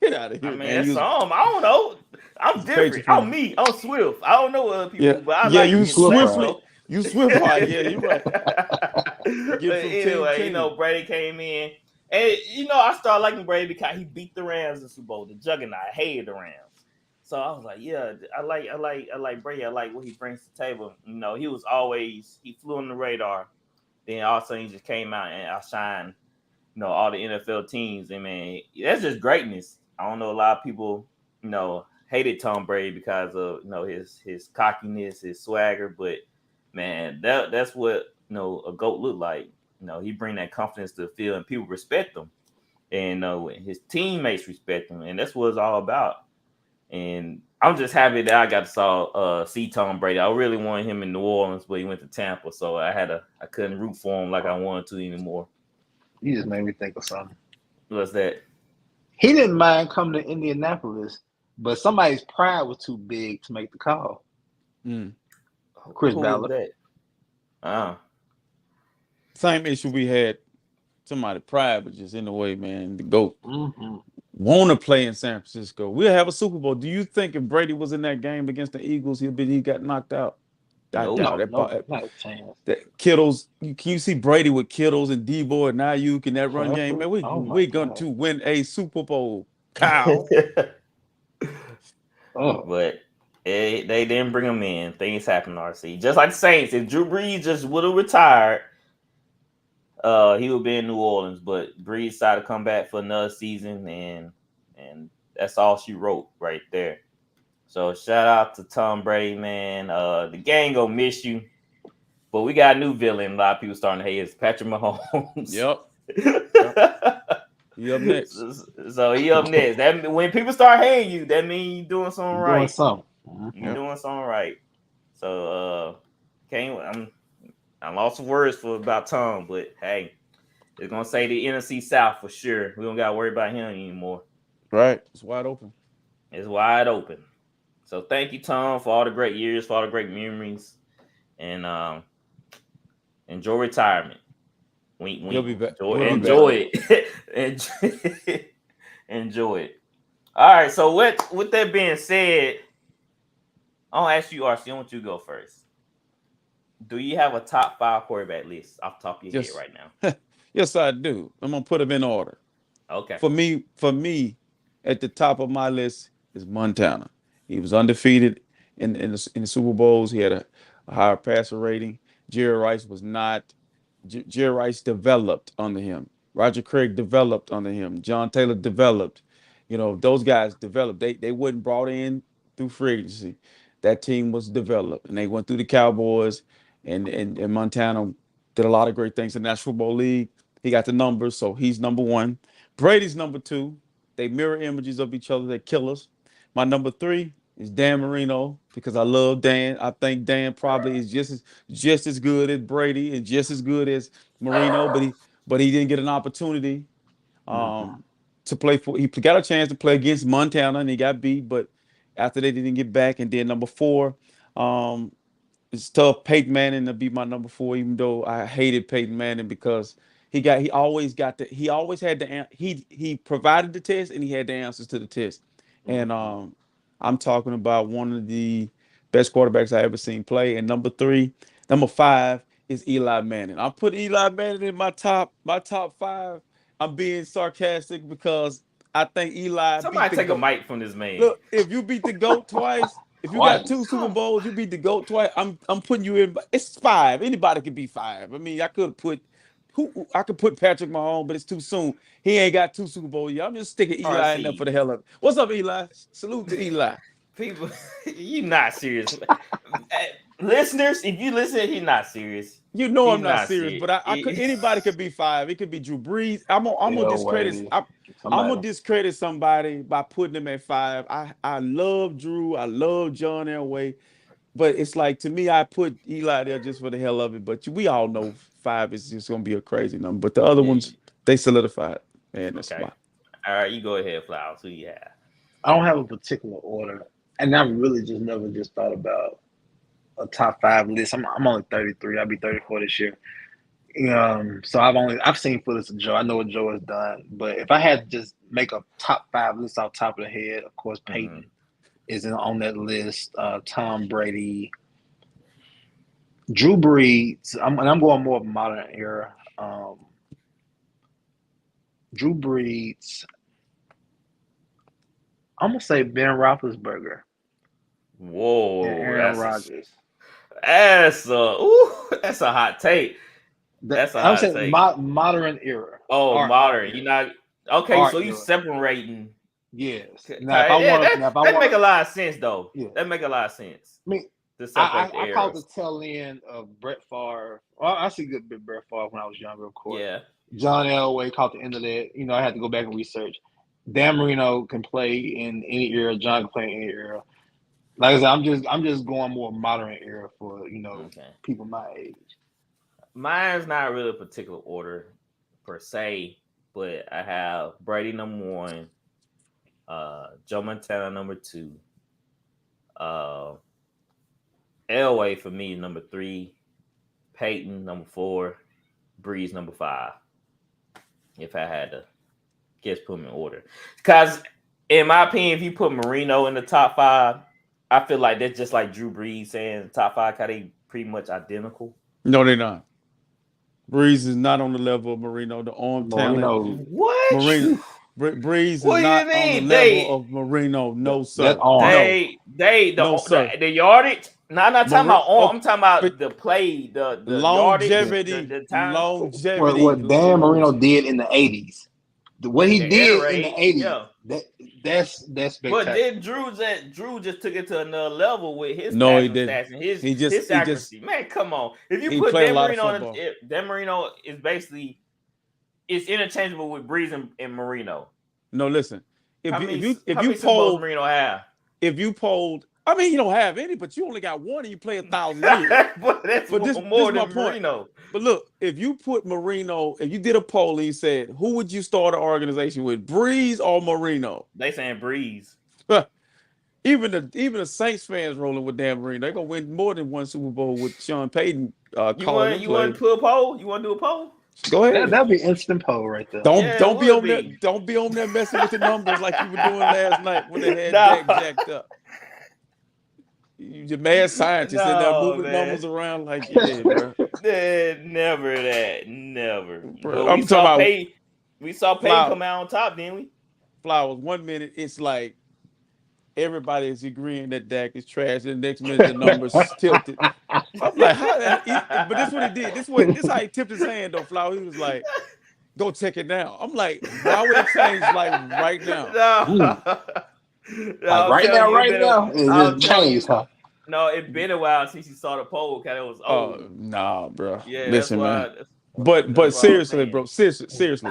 Get out of here, I mean, man. that's some. I don't know. I'm different. I'm me. I'm Swift. I don't know other people, but I like you Bledsoe. You swift right. Yeah, you're right. But anyway, team. Brady came in. And I started liking Brady because he beat the Rams in the Super Bowl, the juggernaut. I hated the Rams. So I was like, yeah, I like Brady. I like what he brings to the table. He flew on the radar. Then all of a sudden he just came out and outshined, all the NFL teams. And man, that's just greatness. I don't know, a lot of people, hated Tom Brady because of his cockiness, his swagger, but man, that's what a GOAT look like. He bring that confidence to the field, and people respect him, and his teammates respect him, and that's what it's all about. And I'm just happy that I got to see Tom Brady. I really wanted him in New Orleans, but he went to Tampa, so I couldn't root for him like I wanted to anymore. You just made me think of something. What's that? He didn't mind coming to Indianapolis, but somebody's pride was too big to make the call. Chris Ballard. Same issue we had. Somebody pride, but just in the way, man. The GOAT want to play in San Francisco. We'll have a Super Bowl. Do you think if Brady was in that game against the Eagles, he got knocked out? I doubt it. Not a chance. Kittles, can you see Brady with Kittles and Debo and Ayuk in that run game? Man, we're going to win a Super Bowl. Kyle. But they didn't bring him in. Things happen, RC. Just like the Saints. If Drew Brees just would have retired, he would be in New Orleans. But Brees decided to come back for another season, and that's all she wrote right there. So shout out to Tom Brady, man. The gang gonna miss you, but we got a new villain. A lot of people starting to hate. It's Patrick Mahomes. Yep. He up next. So he up next. That when people start hating you, that means you're doing something right. Doing something. You're doing something right. So I'm lost of words about Tom, but hey, it's gonna say the NFC South for sure. We don't gotta worry about him anymore. Right. It's wide open. It's wide open. So thank you, Tom, for all the great years, for all the great memories, and enjoy retirement. Wink, wink. He'll be back. Enjoy it. Enjoy it. All right. So with that being said, I'll ask you, RC. I want you to go first. Do you have a top 5 quarterback list off the top of your head right now? Yes, I do. I'm gonna put them in order. Okay. For me, at the top of my list is Montana. He was undefeated in the Super Bowls. He had a higher passer rating. Jerry Rice was not. Jerry Rice developed under him. Roger Craig developed under him. John Taylor developed. Those guys developed. They wasn't brought in through free agency. That team was developed, and they went through the Cowboys, and Montana did a lot of great things in the National Football League. He got the numbers, so he's number 1. Brady's number 2. They mirror images of each other. They're killers. My number 3 is Dan Marino because I love Dan. I think Dan probably is just as good as Brady and just as good as Marino, but he didn't get an opportunity to play for. He got a chance to play against Montana and he got beat, but after they didn't get back. And then number 4, it's tough. Peyton Manning to be my number 4, even though I hated Peyton Manning because he always had he provided the test and he had the answers to the test. And I'm talking about one of the best quarterbacks I ever seen play. And number 5 is Eli Manning. I put Eli Manning in my top 5. I'm being sarcastic because I think Eli. Somebody take a mic from this man. Look, if you beat the GOAT twice, if you got 2 Super Bowls, you beat the GOAT twice. I'm putting you in. It's 5. Anybody could be 5. I mean, I could put Patrick Mahomes, but it's too soon. He ain't got 2 Super Bowls yet. I'm just sticking Eli in there for the hell of it. What's up, Eli? Salute to Eli. People, you not serious. Listeners, if you listen, he's not serious. I'm not serious, but anybody could be 5. It could be Drew Brees. I'm gonna discredit somebody by putting him at 5. I love Drew. I love John Elway. But it's like, to me, I put Eli there just for the hell of it. But we all know 5 is just gonna be a crazy number. But the other ones, they solidified in the spot. All right, you go ahead, Flowers. Who you have? I don't have a particular order, and I really just never just thought about a top 5 list. I'm only 33. I'll be 34 this year. So I've seen footage of Joe. I know what Joe has done. But if I had to just make a top 5 list off the top of the head, of course, Peyton isn't on that list. Tom Brady, Drew Brees. I'm going more of a modern era. Drew Brees. I'm gonna say Ben Roethlisberger. Whoa, and Aaron Rodgers. That's a hot take. That's a hot take. Modern era. Oh, modern. Era. You're not okay. Art So you era. separating. Yes. Now, that make a lot of sense, though. Yeah. That make a lot of sense. I mean, I caught the tail end of Brett Favre. Well, I see good bit Brett Favre when I was younger, of course. Yeah. John Elway caught the end of that. I had to go back and research. Dan Marino can play in any era. John can play in any era. Like I said, I'm just going more modern era for people my age. Mine's not really a particular order per se, but I have Brady number 1, Joe Montana number 2, Elway for me number 3, Peyton number 4, Breeze number 5. If I had to put them in order, because in my opinion, if you put Marino in the top 5, I feel like that's just like Drew Brees saying top 5, because they pretty much identical. No, they're not. Breeze is not on the level of Marino. The arm talent. What? Breeze is not on the level of Marino. No, sir. The yardage. No, I'm not talking about arm. I'm talking about the play, the longevity, yardage, the time. longevity. What Dan Marino did in the 80s. What he did in the 80s. That's spectacular. But then Drew just took it to another level with his stats and his accuracy. Man, come on. If you put Dan Marino is basically interchangeable with Breeze and Marino. No, listen. If you polled Marino have? If you polled, I mean, you don't have any, but you only got one and you play 1,000 years. but this more than Marino. But look, if you put Marino, if you did a poll and you said, who would you start an organization with, Breeze or Marino? They saying Breeze. Even the Saints fans rolling with Dan Marino. They're gonna win more than one Super Bowl with Sean Payton. You want to put a poll? You want to do a poll? Go ahead. That'd be an instant poll right there. Don't be on there messing with the numbers like you were doing last night when they had Dak jacked up. You just mad scientist in there moving numbers around like, yeah, bro. Never that. Never. Bro, I'm talking about we saw Payton come out on top, didn't we? Flowers, 1 minute, it's like everybody is agreeing that Dak is trash, and the next minute the numbers tilted. I'm like, but this is what he did. This how he tipped his hand though, Flowers. He was like, go check it now. I'm like, why would it change like right now? Right now, it just changed, huh? No, it's been a while since you saw the poll. Cause it was old. Nah, bro. Yeah, listen, man. But seriously, bro. Seriously,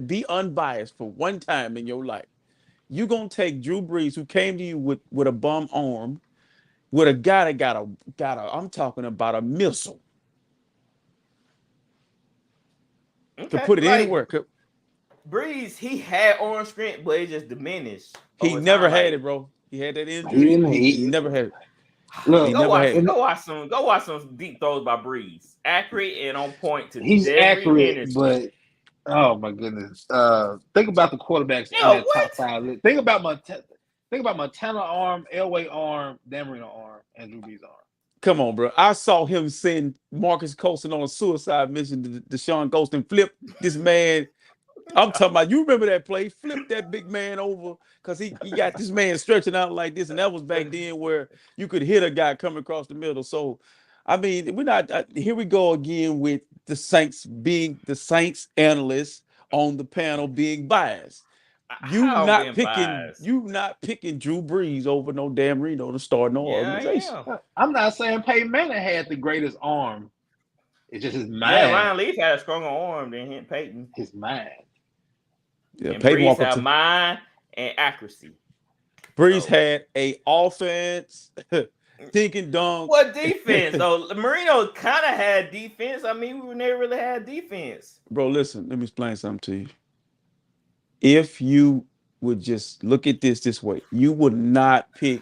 be unbiased for one time in your life. You gonna take Drew Brees, who came to you with a bum arm, with a guy that got a I'm talking about a missile. Okay, to put it anywhere. Breeze, he had arm strength, but it just diminished. He never had it, bro. He had that injury. He never had it. Look, go watch some deep throws by Breeze. Accurate and on point to he's accurate, but oh my goodness. Think about the quarterbacks in that top 5. Think about Montana arm, Elway arm, Dan Marino arm, and Drew Brees arm. Come on, bro. I saw him send Marcus Colston on a suicide mission to Deshaun Colston, flip this man. I'm talking about, you remember that play? Flip that big man over because he got this man stretching out like this. And that was back then where you could hit a guy coming across the middle. So, I mean, we're not here we go again with the Saints being the Saints analysts on the panel being biased. You not picking Drew Brees over no Dan Marino to start no organization. I'm not saying Peyton Manning had the greatest arm. It's just his mind. Yeah, Ryan Leaf had a stronger arm than Peyton. His mind. Yeah, and Brees had mind and accuracy. Brees had a offense thinking dunk. What defense? though? Marino kind of had defense. I mean, we never really had defense. Bro, listen, let me explain something to you. If you would just look at this way, you would not pick.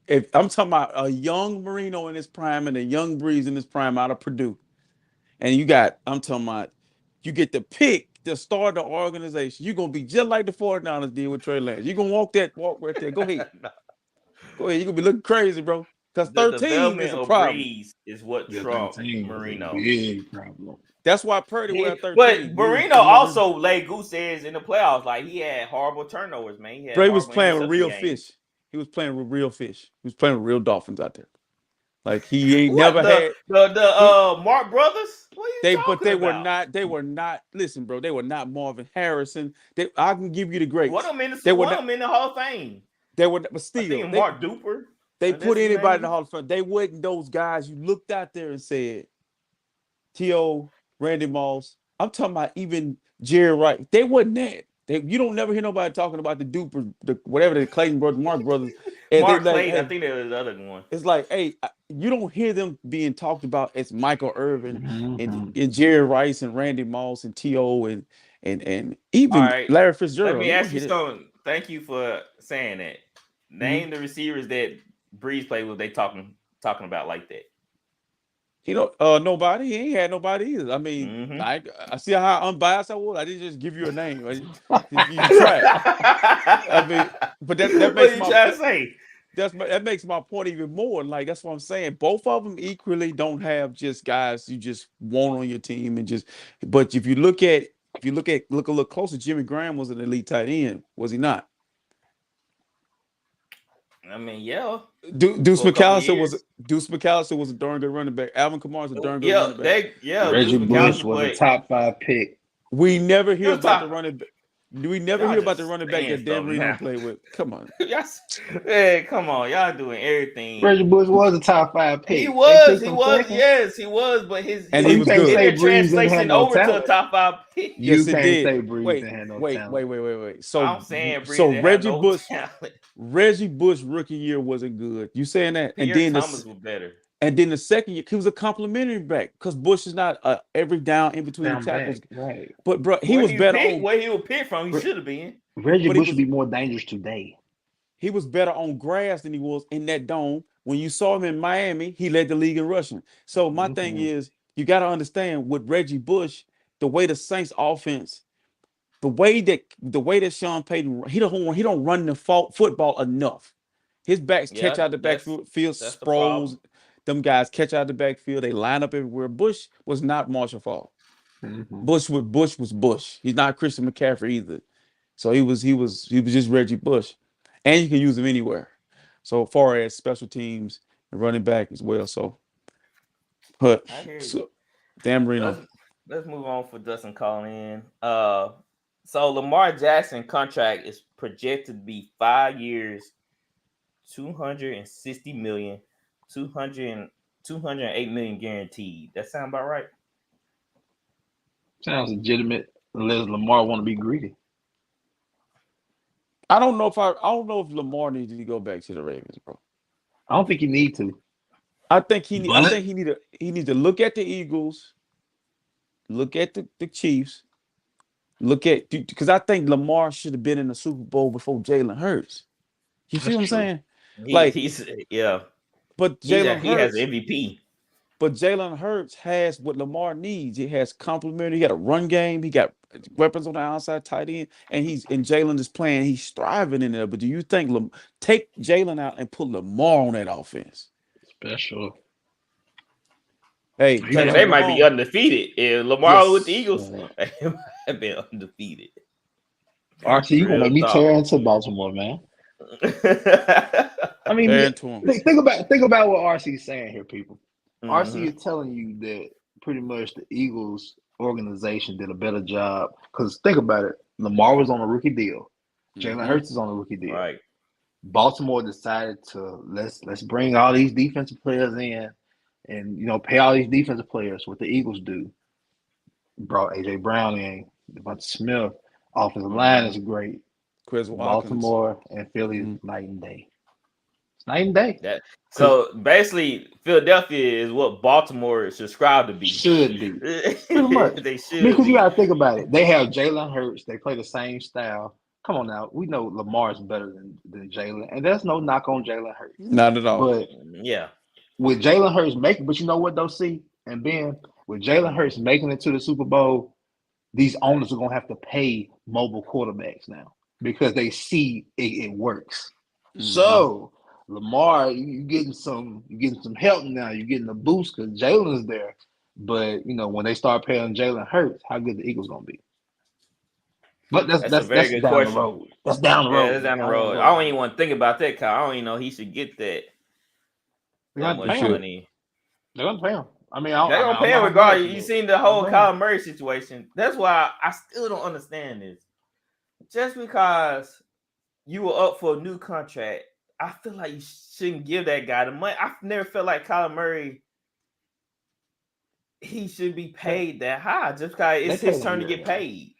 If I'm talking about a young Marino in his prime and a young Breeze in his prime out of Purdue, and I'm talking about, you get to pick the start of the organization. You're gonna be just like the 49ers did with Trey Lance. You're gonna walk right there. Go ahead. Go ahead. You're gonna be looking crazy, bro. Because The 13 is development a of problem. Breeze is what Yeah, trumped 13 was a Marino. big problem. That's why Purdy wear 13. But Marino also laid goose eggs in the playoffs. Like, he had horrible turnovers, man. He had Brady was horrible playing with interception real games. fish. He was playing with real fish. He was playing with real dolphins out there. Like, he ain't What, never had the Mark brothers? What are you talking about? they were not, listen, bro, they were not Marvin Harrison. I can give you the greats. One of them in the Hall of Fame. They were, but still, I think Mark Duper. They put anybody in the Hall of Fame. They wasn't those guys you looked out there and said, T.O., Randy Moss. I'm talking about even Jerry Wright. They wasn't that. You don't never hear nobody talking about the Duper, whatever the Clayton brothers, Mark brothers. Mark Clayton, I think there was the other one. It's like, hey, you don't hear them being talked about as Michael Irvin and Jerry Rice and Randy Moss and T.O. and even Larry Fitzgerald. Let me ask you something. Thank you for saying that. Name the receivers that Breeze played with. They talking about like that. Nobody. He ain't had nobody either. I mean, I see how unbiased I was. I didn't just give you a name. You tried. I mean, but that makes what you trying to say? That makes my point even more. Like, that's what I'm saying. Both of them equally don't have just guys you just want on your team but if you look a little closer, Jimmy Graham was an elite tight end, was he not? I mean, yeah. Deuce McAllister was a darn good running back. Alvin Kamara's a darn good running back. Reggie Bush was a top 5 pick. We never hear about the running back. Do we never hear about the running back that Dan Marino played with? Come on. Yes. Hey, come on. Y'all doing everything. Reggie Bush was a top 5 pick. He was. Yes, he was. But he was good. Translation over to a top 5 pick. You can't say Breeze didn't have no talent. Wait. So I'm saying Breeze Reggie Bush rookie year wasn't good. You saying that? And then Thomas was better. And then the second year, he was a complimentary back because Bush is not every down in between the tackles. Right. But, bro, he was better on where he was picked from. He should have been. Reggie Bush would be more dangerous today. He was better on grass than he was in that dome. When you saw him in Miami, he led the league in rushing. So my thing is, you got to understand with Reggie Bush, the way the Saints offense, the way that Sean Payton, he don't run the football enough. His backs catch out the backfield, Sproles. Them guys catch out the backfield. They line up everywhere. Bush was not Marshall Faulk. Bush was Bush. He's not Christian McCaffrey either. So he was just Reggie Bush, and you can use him anywhere. So far as special teams and running back as well. So, Dan Marino. Let's move on for Dustin calling in. So Lamar Jackson contract is projected to be 5 years, $260 million. 208 million guaranteed. That sound about right? Sounds legitimate, unless Lamar want to be greedy. I don't know if Lamar needs to go back to the Ravens, bro. I don't think he need to. I think he needs to look at the Eagles, look at the Chiefs, because I think Lamar should have been in the Super Bowl before Jalen Hurts. You see what I'm saying? But Jalen Hurts has MVP. But Jalen Hurts has what Lamar needs. He has complementary. He got a run game. He got weapons on the outside, tight end, and Jalen is playing. He's thriving in there. But do you think take Jalen out and put Lamar on that offense? Special. Hey, they might be undefeated. If Lamar with the Eagles, they might have been undefeated. RT, you gonna make me tear into Baltimore, man. I mean, think about what RC is saying here, people. RC is telling you that pretty much the Eagles organization did a better job. Because think about it, Lamar was on a rookie deal. Jalen Hurts is on a rookie deal. Right. Baltimore decided to let's bring all these defensive players in, and pay all these defensive players. What the Eagles do, brought AJ Brown in, Devonta Smith. Offensive line is great. Chris Watkins. Baltimore and Philly night and day. Night and day. So basically, Philadelphia is what Baltimore should strive to be. Should be. Pretty much. They should. Because you got to think about it. They have Jalen Hurts. They play the same style. Come on now. We know Lamar is better than Jalen. And there's no knock on Jalen Hurts. Not at all. But yeah. With Jalen Hurts but you know what they'll see? And Ben, with Jalen Hurts making it to the Super Bowl, these owners are going to have to pay mobile quarterbacks now because they see it works. Mm-hmm. So Lamar, you getting some help now. You're getting a boost because Jalen's there. But when they start paying Jalen Hurts, how good the Eagles gonna be? But that's a very good down question. The road. That's down the road. Yeah, that's down the road. I don't even want to think about that, Kyle. I don't even know he should get that. They're gonna pay him. They're gonna pay him. I mean, they're gonna pay him regardless. You seen the whole Kyler Murray situation. That's why I still don't understand this. Just because you were up for a new contract, I feel like you shouldn't give that guy the money. I've never felt like Kyler Murray, he should be paid that high just because it's his turn to get paid.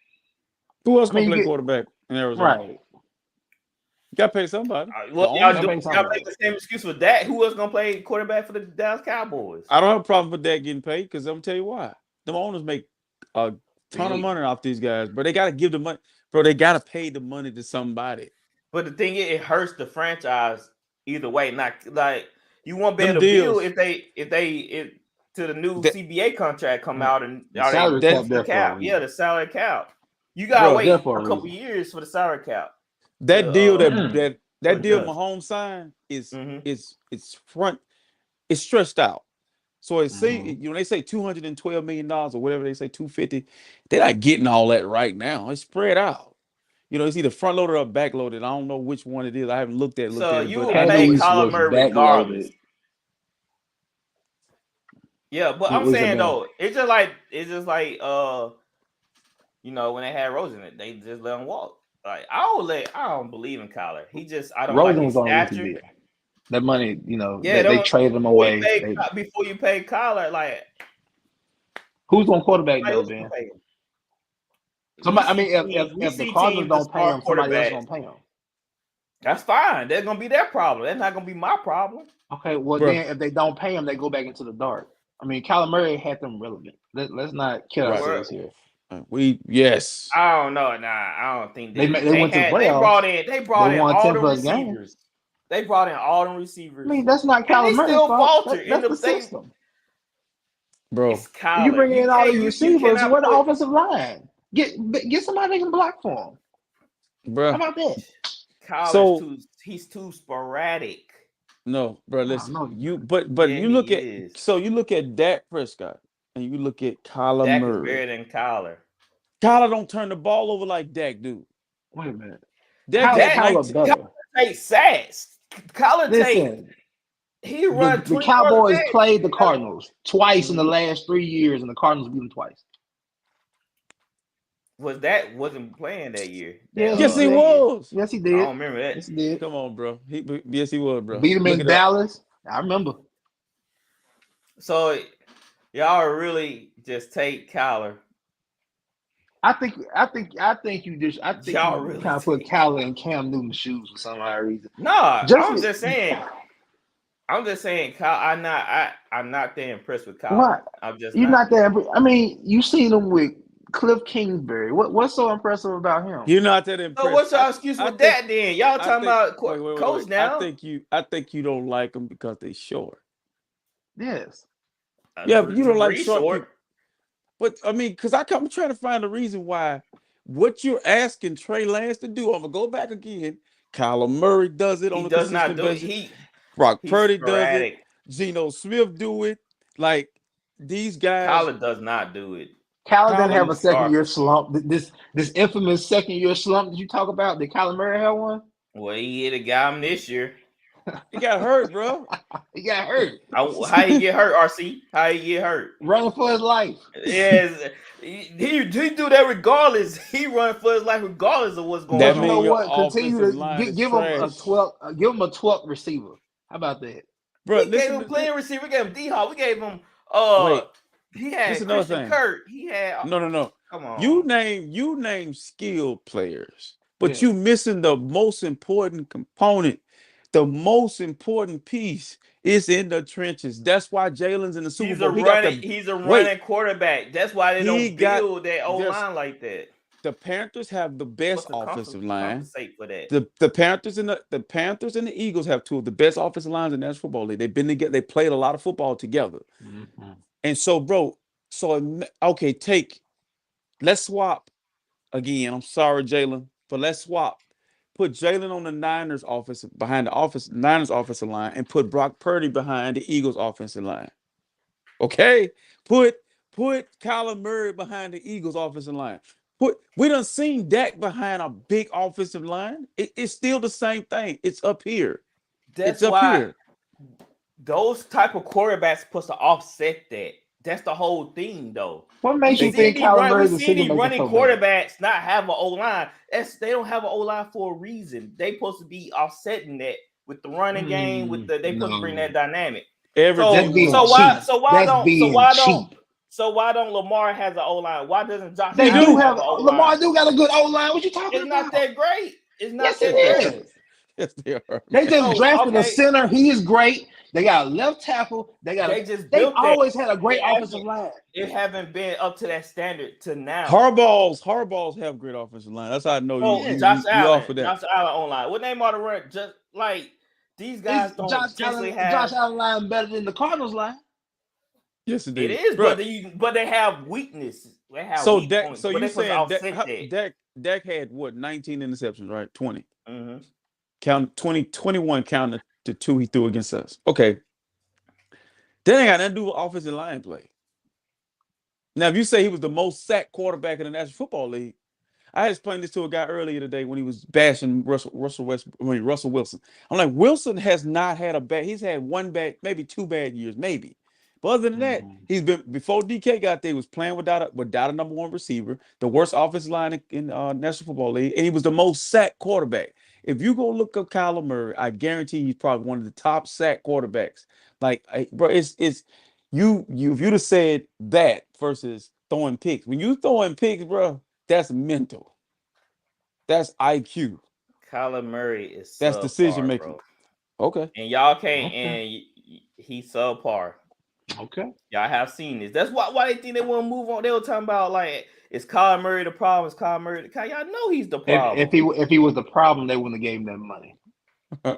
Who else can play quarterback in Arizona? Right. You got to pay somebody. Well, y'all make the same excuse for that. Who else going to play quarterback for the Dallas Cowboys? I don't have a problem with that getting paid because I'm going to tell you why. The owners make a ton of money off these guys, but they got to give the money. Bro, they got to pay the money to somebody. But the thing is, it hurts the franchise either way. Not like you won't be able to build if to the new CBA contract come out and the cap. Yeah, the salary cap. You gotta wait a couple years for the salary cap. That deal that deal Mahomes signed is it's stretched out. So it's they say $212 million or whatever they say 250. They're not getting all that right now. It's spread out. It's either front loaded or back loaded. I don't know which one it is. I haven't looked at it. So you will pay Kyler Murray regardless. Yeah, but I'm saying though, it's just like when they had Rosen, they just let him walk. Like I don't believe in Kyler. I don't like his stature. That money, they traded him away. Before you pay Kyler, like who's on quarterback though, Ben? Somebody, if the Cardinals don't pay him, somebody else gonna pay him. That's fine. That's gonna be their problem. That's not gonna be my problem. Okay, well then if they don't pay him, they go back into the dark. I mean, Kyler Murray had them relevant. Let's not kill ourselves here. I don't know. Nah, I don't think they went to playoffs. They brought in all the receivers. They brought in all the receivers. I mean, that's not Kyler Murray's fault. That's the system. Bro, you bring in all these receivers. Where the offensive line? Get somebody that can block for him. Bro, how about that? Kyler's he's too sporadic. No, bro. Listen, you look at Dak Prescott and you look at Kyler Dak Murray. Dak is better than Kyler. Kyler don't turn the ball over like Dak do. Wait a minute. Kyler takes sacks. He run. The Cowboys played the Cardinals twice in the last 3 years, and the Cardinals beat them twice. Wasn't playing that year? Yes, he was. Yes, he did. I don't remember that. Yes, he did. Come on, bro. Yes, he was, bro. Beat him in Dallas. I remember. So y'all really just take Kyler. I think you y'all really kind of put Kyler in Cam Newton's shoes for some odd reason. No, I'm just saying, Kyle. I'm not that impressed with Kyle. What? You're not that. I mean, you seen him with Cliff Kingsbury. What's so impressive about him? You're not that impressed. So what's your excuse with that then? Y'all talking about coach now? I think you don't like them because they short. Yes. Yeah, but you don't like short. But I mean, because I'm trying to find a reason why what you're asking Trey Lance to do. I'm gonna go back again. Kyler Murray does it on the consistent basis. Brock Purdy does it. Geno Smith do it. Like these guys. Kyler does not do it. Kyler didn't have a second-year slump. This infamous second-year slump that you talk about, did Kyler Murray have one? Well, he hit a guy this year. He got hurt, bro. He got hurt. How he get hurt, RC? How he get hurt? Running for his life. Yes. He do that regardless. He run for his life regardless of what's going on. You know what? Continue to give him a 12. Give him a 12th receiver. How about that? Bro, we gave him playing receiver. We gave him D-Hop. We gave him he had Christian Kirk. He had no. Come on. You name skilled players, but you missing the most important component the most important piece is in the trenches. That's why Jalen's in the Super Bowl. He's a running quarterback. That's why they don't build that O-line like that. The Panthers have the best offensive line. Compensate for that. The Panthers and the Eagles have two of the best offensive lines in the National Football League. They've been together. They played a lot of football together. Mm-hmm. And so, bro, let's swap again. I'm sorry, Jalen, but let's swap. Put Jalen on the Niners offensive offensive line, and put Brock Purdy behind the Eagles offensive line. Okay, put Kyler Murray behind the Eagles offensive line. We done seen Dak behind a big offensive line. It's still the same thing. It's up here. That's why those type of quarterbacks supposed to offset that. That's the whole thing, though. What makes you think Kyler Murray's the running quarterbacks not have an O-line? They don't have an O-line for a reason. They supposed to be offsetting that with the running game. They supposed to bring that dynamic. So why don't Lamar has an O-line? Why doesn't Josh? They do have Lamar. Do got a good O-line. What you talking about? It's not that great. It's not that great. Yes, they are. They just drafted a center. He is great. They got a left tackle. They always had a great offensive line. It haven't been up to that standard to now. Harbaugh's have great offensive line. That's how I know you. Josh Allen online. What name are the run? Just like these guys don't. Josh Allen line better than the Cardinals line. Yes, it is. It is, but they have weaknesses. They have so you saying Dak had what 19 interceptions, right? 20. Mm-hmm. Count 21 counting the 2 he threw against us. Okay. That ain't got nothing to do with offensive line play. Now, if you say he was the most sacked quarterback in the National Football League, I had explained this to a guy earlier today when he was bashing Russell Wilson. I'm like, Wilson has not had he's had one bad, maybe 2 bad years, maybe. But other than that, he's been, before DK got there, he was playing without a number one receiver, the worst offensive line in National Football League, and he was the most sacked quarterback. If you go look up Kyler Murray, I guarantee he's probably one of the top sack quarterbacks. Like, bro, if you'd have said that versus throwing picks. When you throwing picks, bro, that's mental. That's IQ. Kyler Murray is that's decision making. Okay. And y'all can't, and he's subpar. Okay. Y'all have seen this. That's why they think they want to move on. They were talking about like, is Kyler Murray the problem? Is Kyler Murray y'all know he's the problem. If he was the problem, they wouldn't have gave him that money.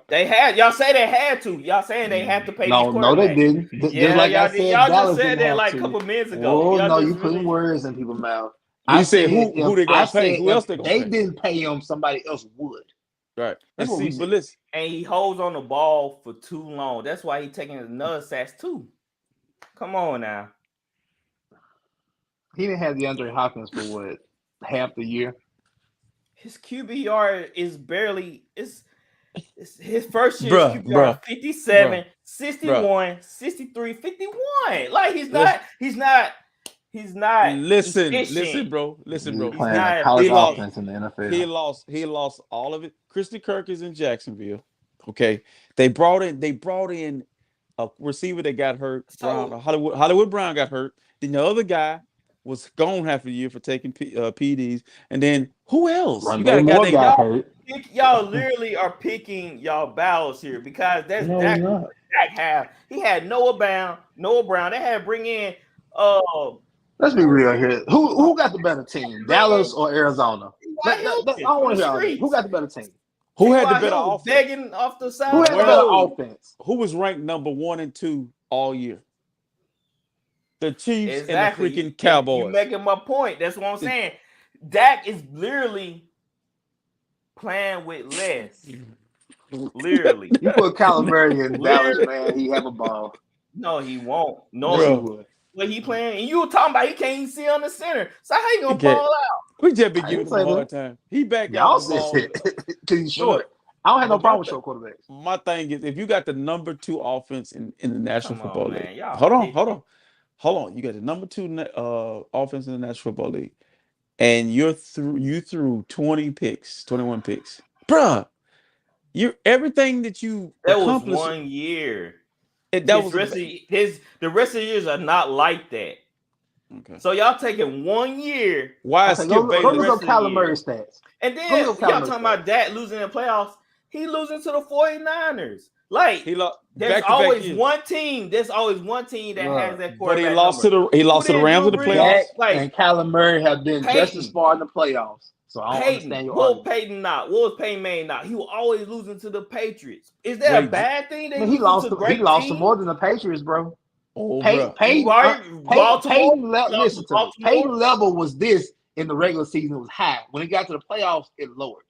They had y'all say they had to. Y'all saying they had to pay. No, they didn't. Just like I said, y'all just said that like a couple minutes ago. Oh no, you putting words in people's mouth. I said who they got to pay? Who else they gonna pay? They didn't pay him. Somebody else would. Right. Let's see. But listen, and he holds on the ball for too long. That's why he's taking another sacks too. Come on now. He didn't have DeAndre Hopkins for what, half the year? His QBR is barely it's his first year QBR 57, 61, 63, 51. Like he's not Listen, bro. He's playing a college offense in the NFL. He lost all of it. Christian Kirk is in Jacksonville. Okay. They brought in a receiver that got hurt. Hollywood Brown got hurt. Then the other guy was gone half a year for taking PDs. And then who else? You got a guy that got hurt. Y'all literally are picking y'all battles here because that's he had Noah Brown. They had to bring in let's be real here. Who got the better team? Dallas or Arizona? I don't want to hear all this. Who got the better team? Who had the better offense? Begging off the side. Who had the better offense? Who was ranked number 1 and 2 all year? The Chiefs and the freaking Cowboys. You're making my point. That's what I'm saying. Dak is literally playing with less. Literally. You put Kyler Murray in Dallas, man, he have a ball. No, he won't. No, he would. But he playing, and you were talking about he can't even see on the center. So how you gonna ball out? We just be giving him a hard time. He back y'all said it. He's short. I don't have no problem with short quarterbacks. My thing is, if you got the number 2 offense in the National Football League, hold on. You got the number 2 offense in the National Football League, and you threw 21 picks, bruh. Everything that you accomplished was 1 year. The rest of the years are not like that. Okay. So y'all taking 1 year. Why is Skip Bayless? Go look up Kyler Murray stats. And then y'all talking about that losing in the playoffs. He losing to the 49ers. Like there's always one team. There's always one team that has that quarterback. But he lost to the Rams in the playoffs. Dak and Kyler Murray have been just as far in the playoffs. So I don't understand your argument. What was Peyton Manning not? He was always losing to the Patriots. Is that a bad thing? He lost to more than the Patriots, bro. Peyton level was this in the regular season. It was high. When it got to the playoffs, it lowered.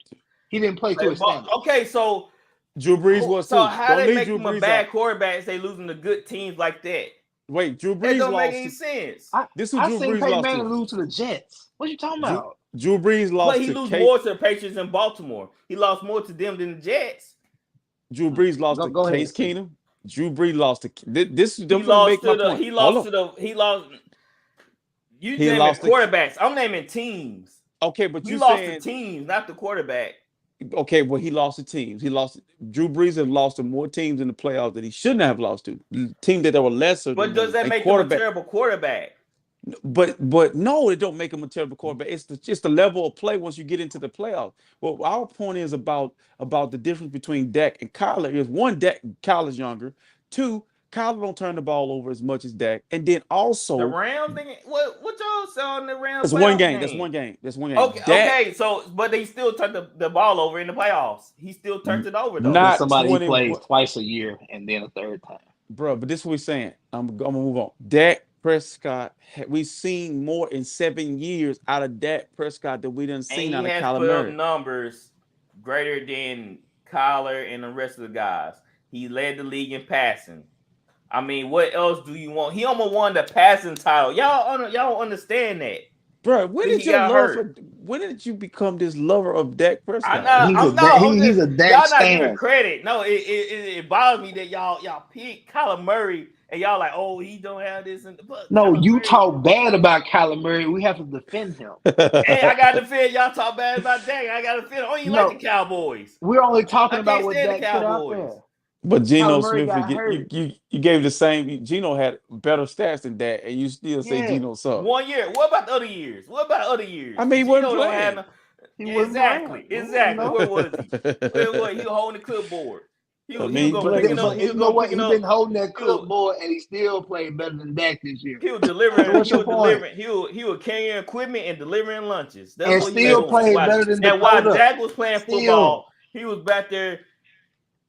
He didn't play to his standard. Okay, so Drew Brees was too. So how they make him a bad quarterback if they losing to good teams like that? Wait, Drew Brees don't lost. Make any sense. I seen Peyton Manning lose to the Jets. What are you talking about? Drew Brees lost. But he lose more to the Patriots in Baltimore. He lost more to them than the Jets. Drew Brees lost to Case Keenum. Drew Brees lost to this. He lost to the. He lost to the. He lost. You naming quarterbacks. I'm naming teams. Okay, but you lost to teams, not the quarterback. Okay, well, he lost to teams. Drew Brees has lost to more teams in the playoffs that he shouldn't have lost to. Teams that were lesser. But does that make him a terrible quarterback? But no, it don't make him a terrible quarterback. It's just the level of play once you get into the playoffs. Well, our point is about the difference between Dak and Kyler is one, Kyler's younger. Two, Kyler don't turn the ball over as much as Dak. And then also the Rams thing. What y'all saw in the Rams? That's one game. That's one game. Okay, so but they still turned the ball over in the playoffs. He still turned it over though. Not somebody he plays twice a year and then a third time. Bro, but this is what we're saying. I'm gonna move on. Dak Prescott, we've seen more in 7 years out of Dak Prescott than we done seen out of Kyler Murray. Numbers greater than Kyler and the rest of the guys. He led the league in passing. I mean, what else do you want? He almost won the passing title. Y'all don't understand that. Bro, when did you become this lover of Dak Prescott? He's a Dak y'all stan. Not giving credit. No, it bothers me that y'all pick Kyler Murray and y'all like, oh, he don't have this. No, you talk bad about Kyler Murray. We have to defend him. Hey, I got to defend. Y'all talk bad about Dak. I got to defend. Oh, you like the Cowboys. We're only talking about what Dak put out there. But Geno Smith, you gave the same. Geno had better stats than that, and you still say Geno sucked. 1 year. What about the other years? I mean, he wasn't playing. Exactly. Where was he? He was holding the clipboard. He was He's been holding that clipboard, and he still played better than Dak this year. He was delivering. He was carrying equipment and delivering lunches. That's and what still playing better than Dakota. And while Dak was playing football, he was back there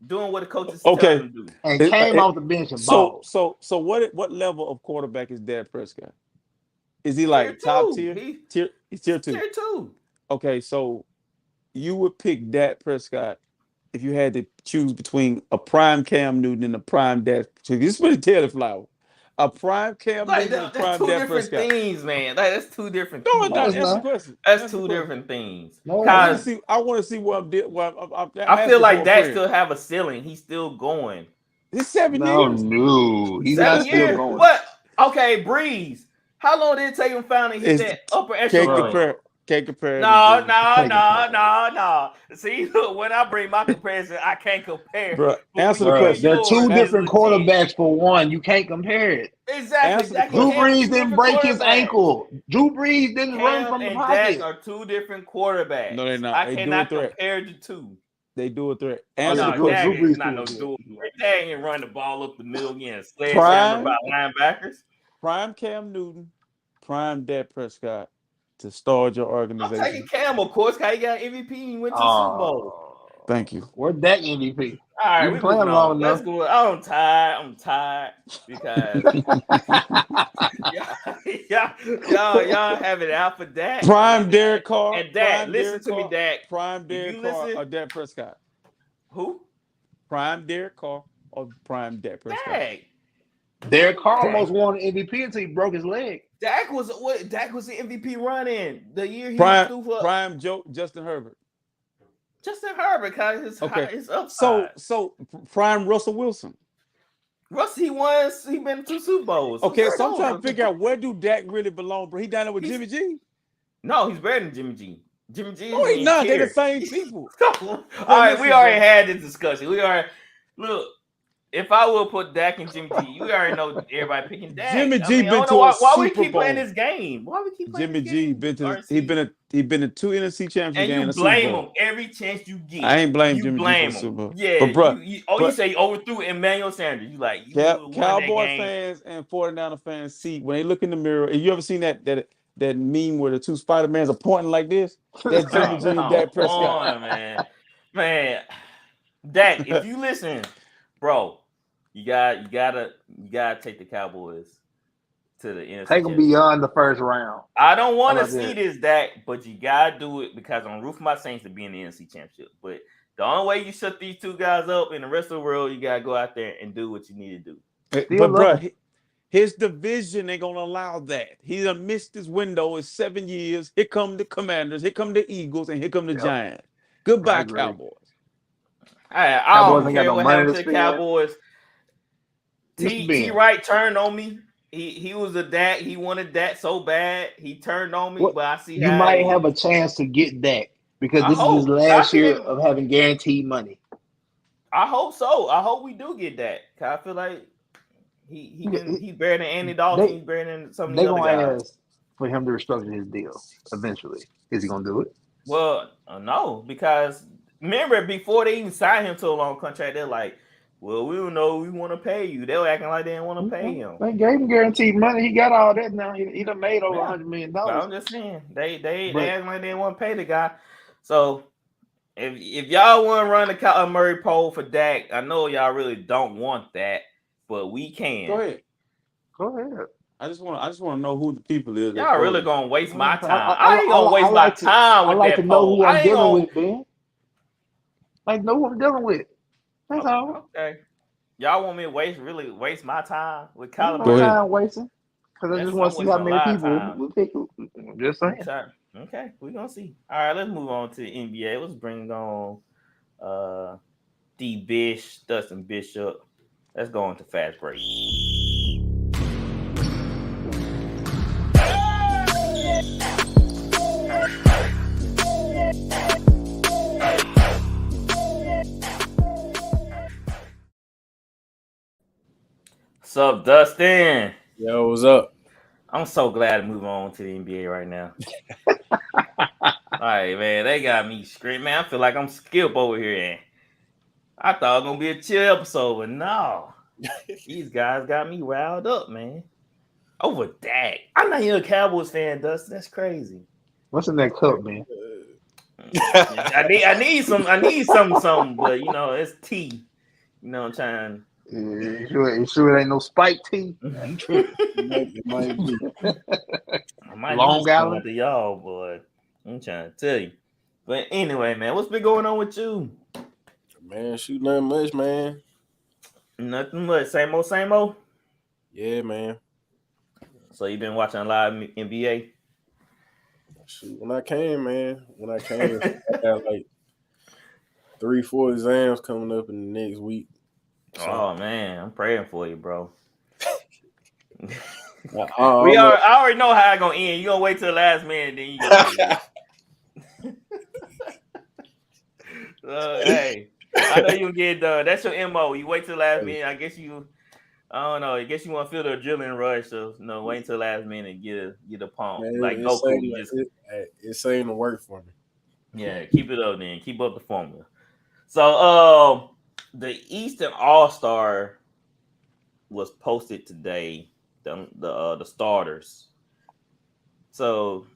doing what the coaches tell him to do. And came off the bench and balled. So what level of quarterback is Dak Prescott? Is he like top tier? He's tier 2. Tier 2. Okay, so you would pick Dak Prescott if you had to choose between a prime Cam Newton and a prime Dak. So this is what tell the flower. A prime Cam Newton and a prime Dak Prescott. That's 2 different things, man. That's 2 different things. No, it's not. That's the question. That's 2 different things. No, I want to see what I'm doing. I feel like Dak still have a ceiling. He's still going. It's 7 years. No, he's not still going. What? Okay, Breeze. How long did it take him finally hit that upper echelon? Can't compare. No. See, look, when I bring my comparison, I can't compare. Bro, answer the question. They're 2 different quarterbacks for one. You can't compare it. Exactly. Drew Brees didn't break his ankle. Drew Brees didn't run from the pocket. Dak are 2 different quarterbacks. No, they're not. I cannot compare the 2. They do a threat. Answer the question. Drew Brees not no duel. Dak ain't run the ball up the middle again. Sledgehammer about linebackers. Prime Cam Newton, prime Dak Prescott. To start your organization. I'm taking Cam, of course, because he got MVP and went to the Super Bowl. Thank you. Where's that MVP? All right, we're playing long enough. Let's go. I'm tired because y'all have it out for Dak. Prime Derek Carr. And Dak, listen to me, Dak. Prime Derek Carr or Dak Prescott? Who? Prime Derek Carr or prime Dak Prescott? Dak. Derek Carr almost won an MVP until he broke his leg. Dak was the MVP running the year he threw for prime Justin Herbert. Justin Herbert, his upside. So prime Russell Wilson. Russ, he been to 2 Super Bowls. Okay, so I'm trying to figure out where do Dak really belong, bro. He down there with Jimmy G? No, he's better than Jimmy G. Jimmy G. No, he's not. They're the same people. All right, we already had this discussion. Look. if I will put Dak and Jimmy G, you already know everybody picking Dak. Jimmy I G mean, I been don't to know a why we Super keep playing Bowl. this game. Why we keep playing Jimmy this G game? been to he been to 2 NFC championship and games you and a Super blame Bowl. him every chance you get. I ain't blame you Jimmy G for the Super him. Bowl. Yeah, but bro, you say he overthrew Emmanuel Sanders. You like you won that Cowboy game. fans and 49er fans see when they look in the mirror. Have you ever seen that meme where the two Spider-Mans are pointing like this? That's Jimmy G and Dak Prescott. Man. Dak, if you listen, bro, you gotta take the Cowboys to the NFC. Take them beyond the first round. I don't want to see this, Dak, but you gotta do it because I'm rooting for my Saints to be in the NFC Championship. But the only way you shut these two guys up in the rest of the world, you gotta go out there and do what you need to do. But bro, his division ain't gonna allow that. He done missed his window in 7 years. Here come the Commanders, here come the Eagles, and here come the Giants. Goodbye, Cowboys. I don't care what happened to the Cowboys. T. Wright turned on me. He was a Dak. He wanted Dak so bad. He turned on me, but I see you might have a chance to get Dak because this is his last year of having guaranteed money. I hope so. I hope we do get Dak. I feel like he's better than Andy Dalton. He's better than some of the other guys. They're gonna ask for him to restructure his deal eventually. Is he gonna do it? Well, no, because remember before they even signed him to a long contract, they're like, well, we don't know. We want to pay you. They were acting like they didn't want to pay him. They gave him guaranteed money. He got all that now. He done made over $100 million. But I'm just saying they acting like they didn't want to pay the guy. So if y'all want to run the Kyler Murray poll for Dak, I know y'all really don't want that, but we can. Go ahead. I just want to know who the people is. Y'all really gonna waste my time. I ain't gonna waste my time with that poll. I like to know who I'm dealing with, man. I know who I'm dealing with. That's all. Okay. Y'all want me to waste my time with Kyler Murray? No time wasting. Because I just want to see how many people will pick. I'm just saying. Okay, we're gonna see. All right, let's move on to the NBA. Let's bring on D Bish, Dustin Bishop. Let's go on to Fast Break. What's up, Dustin? Yo, what's up? I'm so glad to move on to the NBA right now. All right, man. They got me screaming. Man, I feel like I'm Skip over here. I thought it was going to be a chill episode, but no. These guys got me riled up, man. Over Dak. I'm not even a Cowboys fan, Dustin. That's crazy. What's in that cup, man? I need some, but, you know, it's tea. You know, I'm trying. You sure it ain't no spike tea? It might be. Long Island to y'all, boy. I'm trying to tell you. But anyway, man, what's been going on with you? Man, shoot, nothing much, man. Nothing much. Same old? Yeah, man. So you been watching a lot of NBA? Shoot, when I came, I got like 3-4 exams coming up in the next week. So. Oh man, I'm praying for you, bro. I already know how it's gonna end. You gonna wait till the last minute, then you gonna hey, I know you get done. That's your MO. You wait till the last minute. I guess you want to feel the adrenaline rush. So wait till the last minute and get a pump. Man, like Goku. It's saying to work for me. Yeah, keep it up then. Keep up the formula. So the Eastern All-Star was posted today. The starters. So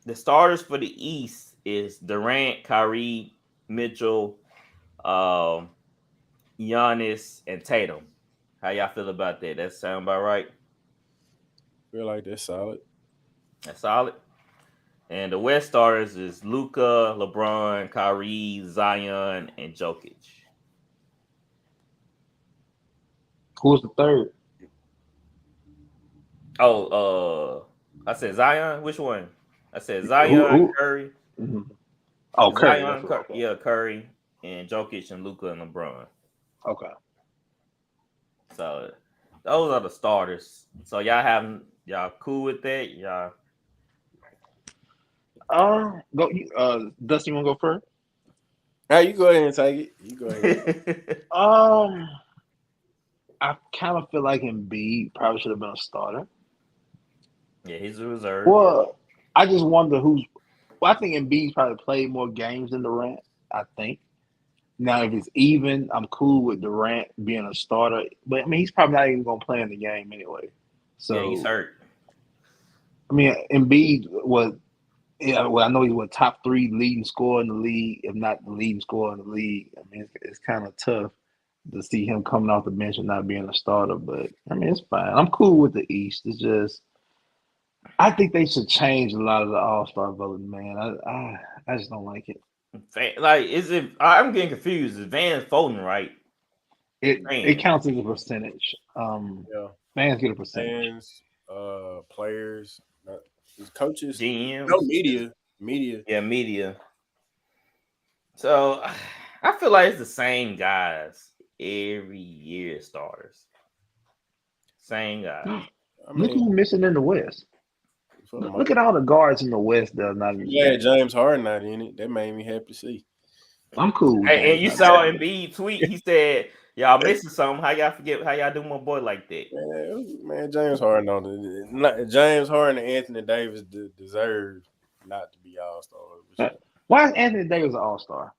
the starters for the East is Durant, Kyrie, Mitchell, Giannis, and Tatum. How y'all feel about that? That sound about right? Feel like that's solid. That's solid. And the West starters is Luka, LeBron, Kyrie, Zion, and Jokic. Who's the third? Oh, I said Zion. Which one? I said Zion, Curry. Mm-hmm. Oh, Curry. Zion, Curry, and Jokic and Luka and LeBron. Okay. So those are the starters. So y'all cool with that? Y'all. Go. Dustin, you want to go first? Hey, you go ahead and take it. You go ahead. I kind of feel like Embiid probably should have been a starter. Yeah, he's a reserve. Well, I just wonder who's. Well, I think Embiid's probably played more games than Durant. I think. Now, if it's even, I'm cool with Durant being a starter. But I mean, he's probably not even going to play in the game anyway. So yeah, he's hurt. I mean, Embiid was. Yeah, well, I know he was top 3 leading scorer in the league, if not the leading scorer in the league. I mean, it's kind of tough to see him coming off the bench and not being a starter. But I mean, it's fine. I'm cool with the East. It's just I think they should change a lot of the All-Star voting, man. I just don't like it. Like, is it? I'm getting confused. Is Van's voting right? It counts as a percentage. Fans get a percentage. Fans, players, coaches, GMs, no media. Yeah, media. So I feel like it's the same guys every year. Starters, same guys. Look who's missing in the West. Look at all the guards in the West that are not in the Yeah, James Harden not in it. That made me happy to see. I'm cool with and you saw Embiid tweet. He said, "Y'all missing something. How y'all forget? How y'all do my boy like that?" Man, James Harden on it. James Harden and Anthony Davis deserve not to be All-Stars. Why is Anthony Davis an All-Star?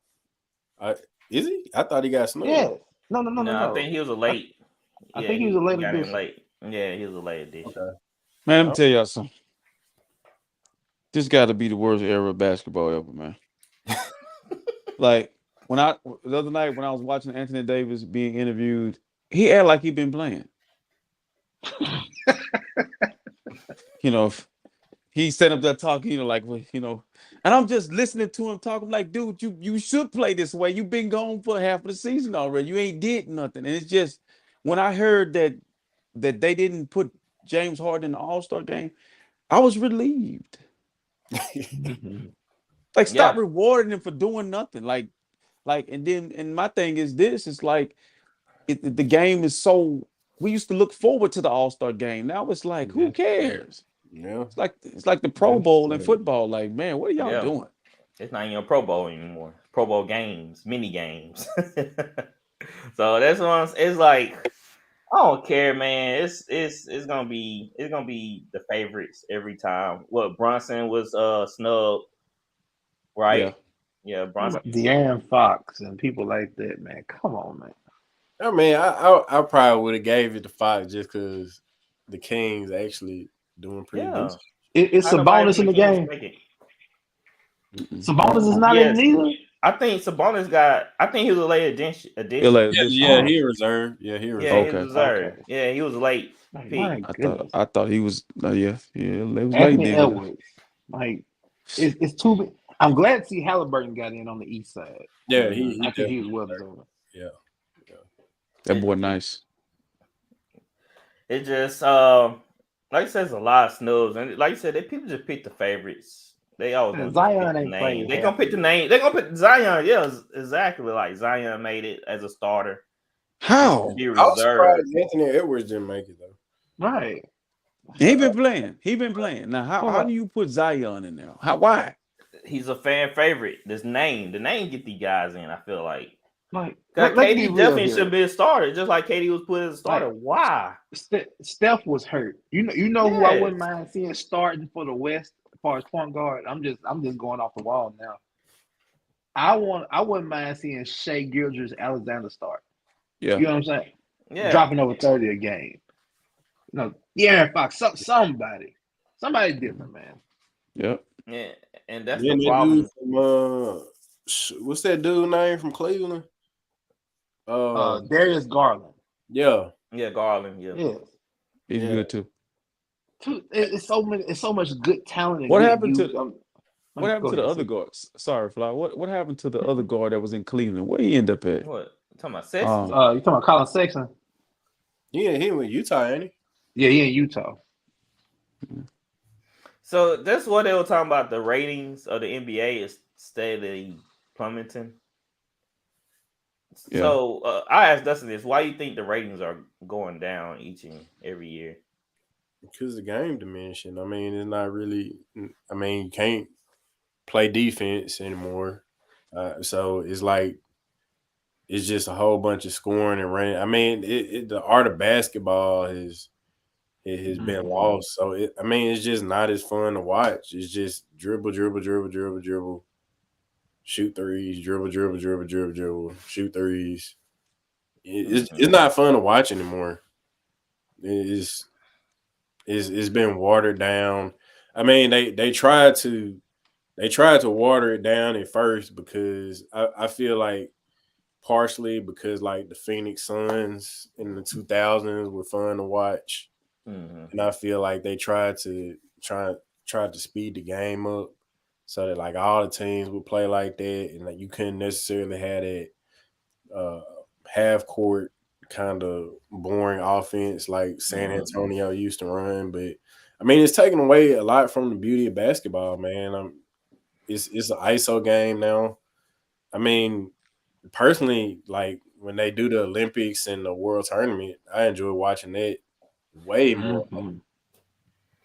Is he? I thought he got snubbed. Yeah. No. I think he was a late. I think he was a late got in addition. late. Yeah, he was a late addition. Okay. Man, let me tell y'all something. This got to be the worst era of basketball ever, man. Like the other night when I was watching Anthony Davis being interviewed, he acted like he'd been playing. He's sitting up there talking, and I'm just listening to him talk. I'm like, dude, you should play this way. You've been gone for half of the season already. You ain't did nothing. And it's just when I heard that they didn't put James Harden in the All-Star game, I was relieved. Like, stop rewarding him for doing nothing. And my thing is this: it's like the game is so. We used to look forward to the All-Star game. Now it's like, who cares? Yeah, it's like the Pro Bowl in football. Like, man, what are y'all doing? It's not even a Pro Bowl anymore. Pro Bowl games, mini games. So that's what it's like. I don't care, man. It's gonna be the favorites every time. What, Brunson was snubbed, right? Yeah, Brunson. De'Aaron Fox and people like that, man. Come on, man. I mean, I probably would have gave it to Fox just because the Kings actually doing pretty good. It's Sabonis in the game. Sabonis is not in either. I think Sabonis I think he was a late addition. Yeah, he reserved. Yeah, he reserved. Yeah, he was reserved. Okay. Yeah, he was late. I thought he was. It was Anthony late. Edwards. Like, it's too big. I'm glad to see Halliburton got in on the east side. Yeah, I think he was well deserved. Yeah. That boy nice. It just like I said, it's a lot of snubs, and like you said, people just pick the favorites. They always Zion ain't playing. They're gonna pick the name. They're gonna pick Zion. Yeah, exactly. Like Zion made it as a starter. How? I was surprised Anthony Edwards didn't make it though. Right. He been playing. Now, how do you put Zion in there? Why? He's a fan favorite. The name get these guys in. I feel like. KD definitely should be a starter, just like KD was put as a starter. Why? Steph was hurt. You know who I wouldn't mind seeing starting for the West as far as point guard. I'm just going off the wall now. I wouldn't mind seeing Shai Gilgeous-Alexander start. Yeah, you know what I'm saying? Yeah, dropping over 30 a game. Fox, somebody different, man. Yep. Yeah, and that's the problem. What's that dude name from Cleveland? Darius Garland. Yeah, Garland. Yeah, he's good too. It's so much good talent. What happened to the other guards? Sorry, Fly. What happened to the other guard that was in Cleveland? Where he end up at? What? You talking about Sexton? You talking about Colin Sexton? Yeah, he went Utah, ain't he? Yeah, he in Utah. So that's what they were talking about. The ratings of the NBA is steadily plummeting. Yeah. So I asked Dustin this: why do you think the ratings are going down each and every year? Because the game diminishing. I mean, it's not really. I mean, you can't play defense anymore. So it's like it's just a whole bunch of scoring and running. I mean, the art of basketball has been lost. So it's just not as fun to watch. It's just dribble, shoot threes, dribble, shoot threes. It's not fun to watch anymore. It's been watered down. I mean, they tried to water it down at first because I feel like partially because like the Phoenix Suns in the 2000s were fun to watch, and I feel like they tried to speed the game up so that like all the teams would play like that, and like you couldn't necessarily have that half court kind of boring offense like San Antonio used to run. But I mean, it's taken away a lot from the beauty of basketball, man. It's an ISO game now. I mean, personally, like when they do the Olympics and the World Tournament, I enjoy watching that way more.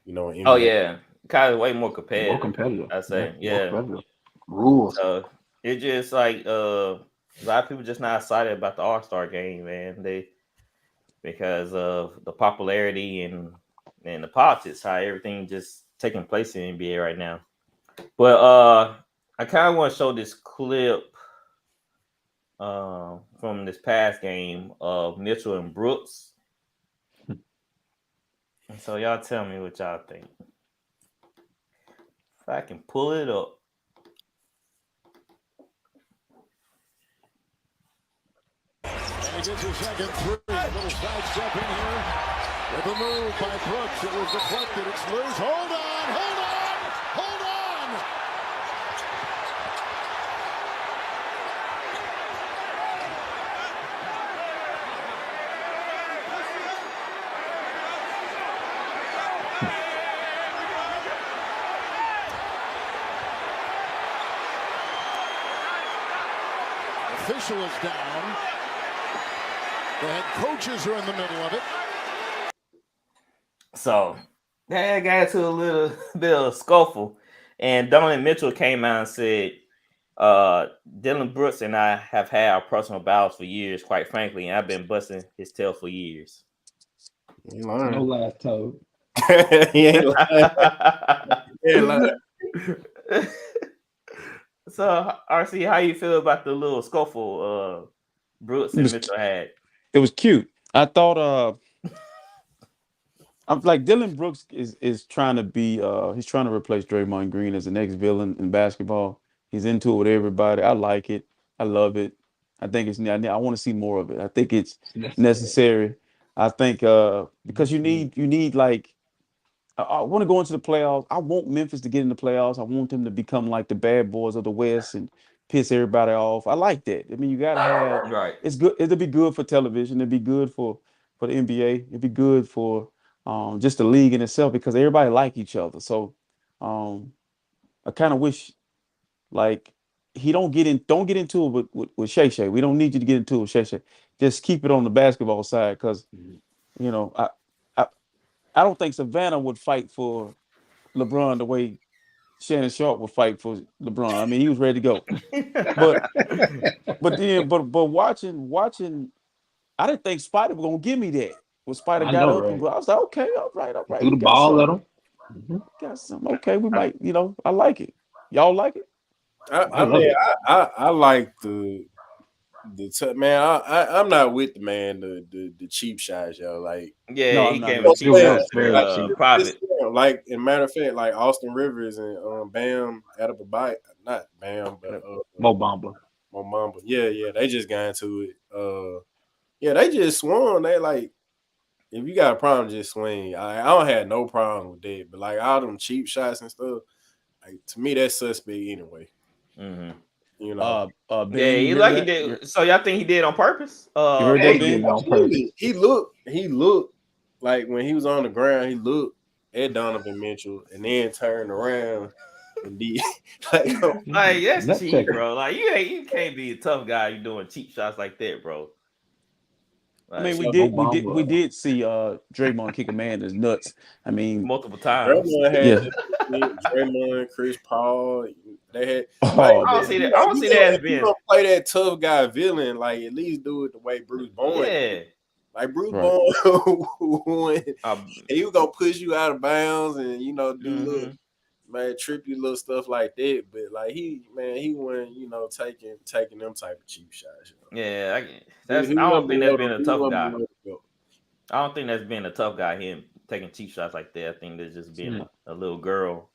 You know, NBA. Oh yeah, kind of way more competitive. More competitive. I say, Rules. So it's just like a lot of people just not excited about the All-Star game, man. Because of the popularity and the politics, how everything just taking place in the NBA right now. But I kind of want to show this clip from this past game of Mitchell and Brooks. And so y'all tell me what y'all think. If I can pull it up. He gets his second three. A little side step in here. With a move by Brooks. It was deflected. It's loose. Hold on. Hold on. Hold on. Official is down. The head coaches are in the middle of it. So that got into a little bit of a scuffle. And Donovan Mitchell came out and said, Dylan Brooks and I have had our personal battles for years, quite frankly, and I've been busting his tail for years. No lies told. He ain't lying. So, RC, how you feel about the little scuffle Brooks and Mitchell had? It was cute. I thought I'm like Dylan Brooks is trying to be he's trying to replace Draymond Green as the next villain in basketball. He's into it with everybody. I like it. I love it. I think I want to see more of it. I think it's necessary. I think because you need like I want to go into the playoffs. I want Memphis to get in the playoffs. I want them to become like the bad boys of the West and piss everybody off. I like that. I mean, you gotta have right. It's good. It'll be good for television. It'll be good for the NBA. It'll be good for just the league in itself because everybody like each other. So I kind of wish like he don't get into it with Shay Shay. We don't need you to get into it with Shay Shay. Just keep it on the basketball side because you know I don't think Savannah would fight for LeBron the way Shannon Sharp would fight for LeBron. I mean, he was ready to go. but watching, I didn't think Spider was gonna give me that. When Spider got up, right? I was like, okay, all right. Threw the ball at him. Got some. Okay, we might, I like it. Y'all like it? I like man. I'm not with the man the cheap shots, yo. Like he gave a cheap shot private. Like in matter of fact, like Austin Rivers and Bam Adebayo, not Bam, but Mo Bamba. Yeah, they just got into it. They just swung. They like if you got a problem, just swing. I don't have no problem with that, but like all them cheap shots and stuff, like to me that's suspect anyway. Mm-hmm. You know, he did. So y'all think he did on purpose? You heard that, Ben? On purpose. He looked like when he was on the ground, he looked at Donovan Mitchell and then turned around and did like that's cheap, bro. Like you can't be a tough guy. You doing cheap shots like that, bro. I mean, Like, we did see Draymond kick a man in his nuts. I mean, multiple times. Draymond had yeah. Draymond, Chris Paul. They had. Oh, I don't man. see that. I don't see that as If you being. gonna play that tough guy villain, like at least do it the way Bruce Bowen. Yeah. Like Bruce Right. Bowen, he was gonna push you out of bounds and do little trippy little stuff like that. But like he wasn't taking them type of cheap shots. Yeah, I don't think that's being a tough guy. I don't think that's being a tough guy. Him taking cheap shots like that. I think that's just being a little girl.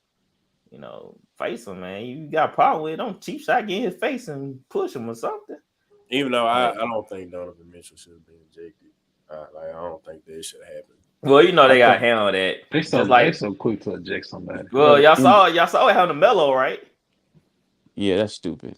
Face him, man. You got a problem with it, don't cheap shot, get in his face and push him or something. Even though I don't think Donovan Mitchell should have been ejected. I don't think that should happen. Well, they got to handle that. They're so quick to eject somebody. Well, y'all saw it having the mellow, right? Yeah, that's stupid.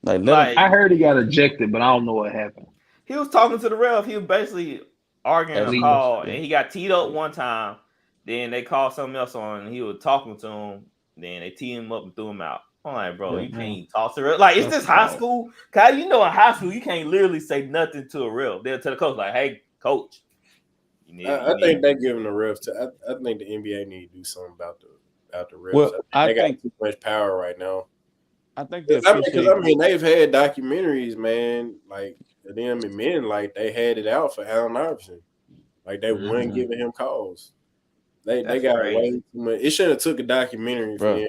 Like I heard he got ejected, but I don't know what happened. He was talking to the ref. He was basically arguing a call, and he got teed up one time. Then they called something else on, and he was talking to him. Then they teed him up and threw him out. I'm like, bro, you can't talk to ref. Like, it's this high school. Cause in high school, you can't literally say nothing to a ref. They'll tell the coach, like, hey, coach. I think they're giving the refs I think the NBA need to do something about the refs. Well, they got too much power right now. I think because they've had documentaries, man, like them and men, like they had it out for Allen Iverson, like they weren't giving him calls. They got way too much. It should have took a documentary for him.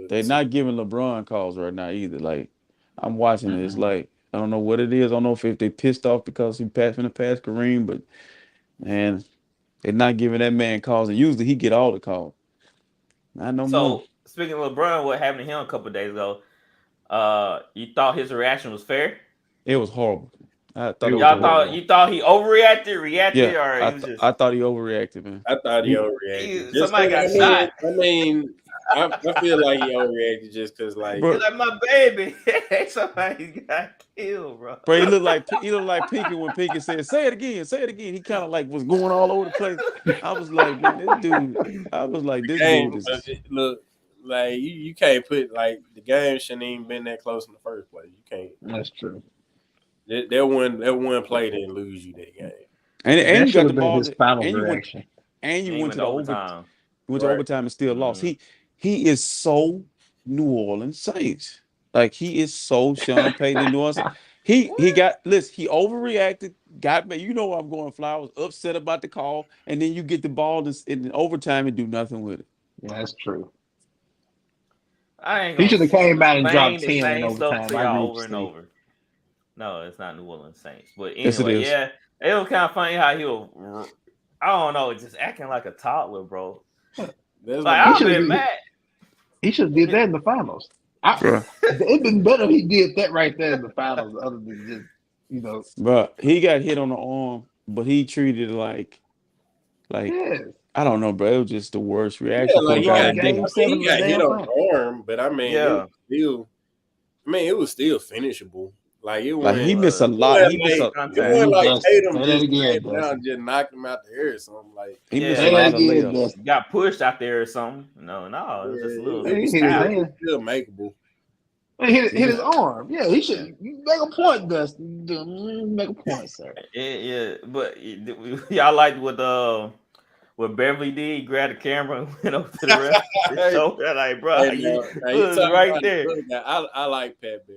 They're not giving LeBron calls right now either. Like I'm watching it, it's like I don't know what it is. I don't know if they pissed off because he passed Kareem, but man, they're not giving that man calls, and usually he get all the calls. Not no more. Speaking of LeBron, what happened to him a couple of days ago? You thought his reaction was fair? It was horrible. I thought you thought he overreacted, reacted, or I thought he overreacted, man. I thought he overreacted. Somebody got shot. I mean, I feel like he overreacted just because, like, he's like my baby. Somebody got killed, bro. Bro, he looked like Pinkett when Pinkett said, "Say it again." He kind of like was going all over the place. I was like, man, this dude is look. Like you can't put like the game shouldn't even been that close in the first place. You can't. That's true. That one play didn't lose you that game. And you got the ball. His final direction. You went to the overtime. You went to overtime and still lost. He is so New Orleans Saints. Like he is so Sean Payton in New Orleans. He overreacted. Got me. You know where I'm going. Flowers upset about the call, and then you get the ball in overtime and do nothing with it. Yeah, that's true. He should have came out and dropped 10 in overtime. Over and over. No, it's not New Orleans Saints. But anyway, it was kind of funny how he was, I don't know, just acting like a toddler, bro. I've been mad. He should have did that in the finals. It'd been better if he did that right there in the finals, other than just, But he got hit on the arm, but he treated it like I don't know, bro. It was just the worst reaction. Yeah, like he got hit on the arm, but I mean, it was still finishable. Like it was. He missed a lot. He missed a lot. It wasn't like Tatum just knocked him out the air or something. Like he missed a lot of layups. Got pushed out there or something. No, it was just a little. It was still makeable. Hit his arm. Yeah, he should make a point, Dustin. Make a point, sir. Yeah, but y'all liked what Beverly did. He grabbed the camera and went over to the ref. Like, bro, right there. I like Pat Bell.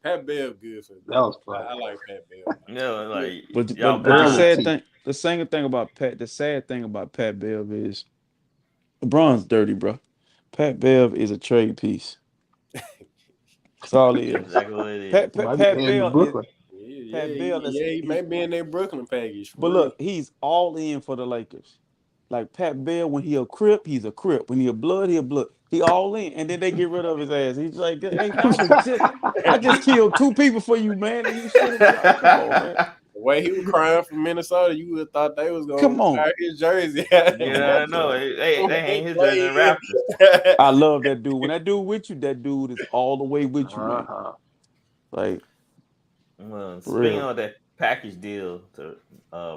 Pat Bell good for that. Was fun. I like Pat Bell. But the sad thing about Pat Bev is LeBron's dirty, bro. Pat Bev is a trade piece. That's all it is. Exactly what it is. Pat Bell he may be in their Brooklyn package. But look, he's all in for the Lakers. Like Pat Bell, when he a Crip, he's a Crip. When he a Blood, he a Blood. He all in, and then they get rid of his ass. He's like, hey, I just killed 2 people for you, man. And you should have come on, man. The way he was crying from Minnesota, you would have thought they was going to wear his jersey. Yeah, no, they ain't his jersey in Raptors. I love that dude. When that dude with you, that dude is all the way with you, man. Like, speaking of that package deal to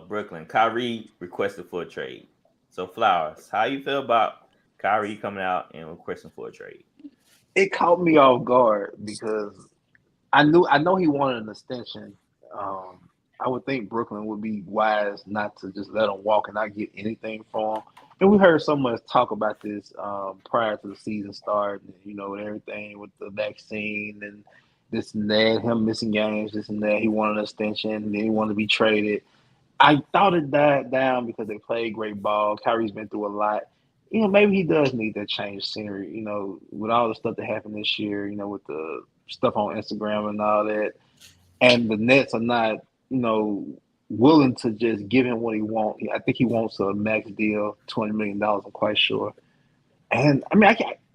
Brooklyn, Kyrie requested for a trade. So, Flowers, how you feel about Kyrie coming out and requesting for a trade? It caught me off guard because I know he wanted an extension I would think Brooklyn would be wise not to just let him walk and not get anything for him. And we heard so much talk about this prior to the season starting, and everything with the vaccine and this and that, him missing games, this and that. He wanted an extension, and then he wanted to be traded. I thought it died down because they played great ball. Kyrie's been through a lot. Maybe he does need that change scenery, with all the stuff that happened this year, with the stuff on Instagram and all that. And the Nets are not, willing to just give him what he wants. I think he wants a max deal, $20 million, I'm quite sure. And,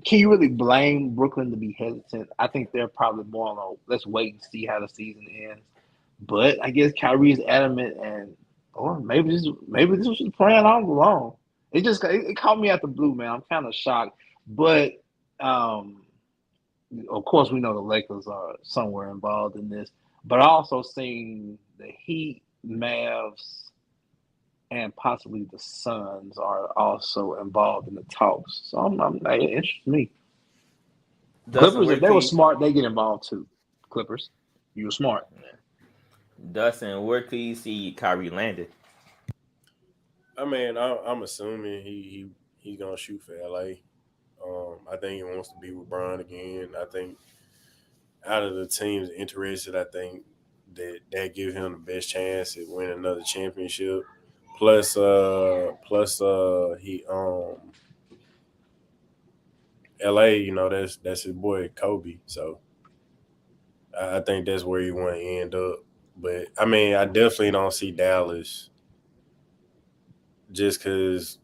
can you really blame Brooklyn to be hesitant? I think they're probably more on let's wait and see how the season ends. But I guess Kyrie's adamant, or maybe this was just playing all along. It caught me out the blue, man. I'm kind of shocked. But, of course, we know the Lakers are somewhere involved in this. But I also seen the Heat, Mavs, and possibly the Suns are also involved in the talks. So it interests me. Clippers, if they were smart, they get involved too. Clippers, you were smart. Dustin, where could you see Kyrie landed? I'm assuming he's gonna shoot for LA. I think he wants to be with Bron again. I think out of the teams interested, I think that give him the best chance at winning another championship. Plus, he LA, that's his boy Kobe. So I think that's where you want to end up. But I definitely don't see Dallas just because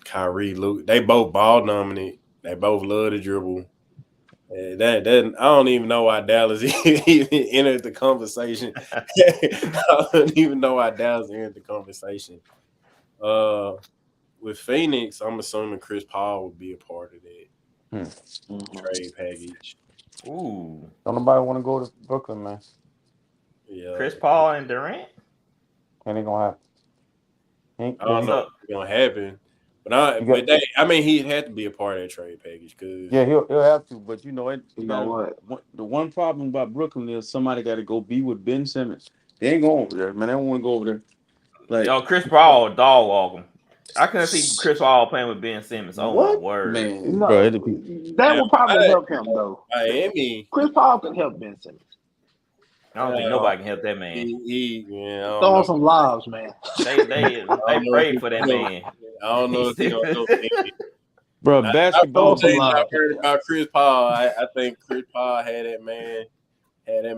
Kyrie, Luke, they both ball dominant. They both love to dribble. That I don't even know why Dallas even entered the conversation. I don't even know why Dallas entered the conversation. With Phoenix, I'm assuming Chris Paul would be a part of that trade package. Ooh, don't nobody want to go to Brooklyn, man. Yeah, Chris Paul and Durant. Ain't gonna happen. I don't know if it's gonna happen. But he'd have to be a part of that trade package because he'll have to. But what? The one problem about Brooklyn is somebody got to go be with Ben Simmons. They ain't going over there, man. They don't want to go over there. Chris Paul dog walk him. I couldn't see Chris Paul playing with Ben Simmons. Oh my word, man! No, that would probably help him though. Miami, Chris Paul can help Ben Simmons. I don't think nobody can help that man. Throw some lobs, man. They prayed for that man. I don't know if he's gonna do it. Bro, basketball. I've heard about Chris Paul. I think Chris Paul had that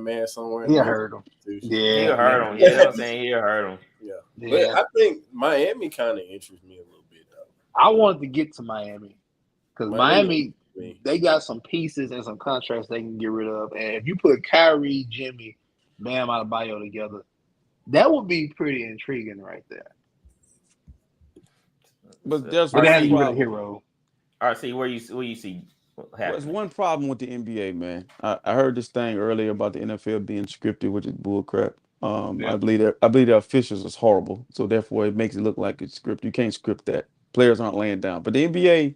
man somewhere. He heard him. He heard him. Yeah, I'm saying he heard him. Yeah. But I think Miami kind of interests me a little bit though. I wanted to get to Miami because Miami they got some pieces and some contracts they can get rid of, and if you put Kyrie, Jimmy, Bam Adebayo together, that would be pretty intriguing right there. But there's one hero. All right, see where you see. There's one problem with the NBA, man. I heard this thing earlier about the NFL being scripted, which is bullcrap. I believe the officials is horrible, so therefore it makes it look like it's scripted. You can't script that. Players aren't laying down, but the NBA,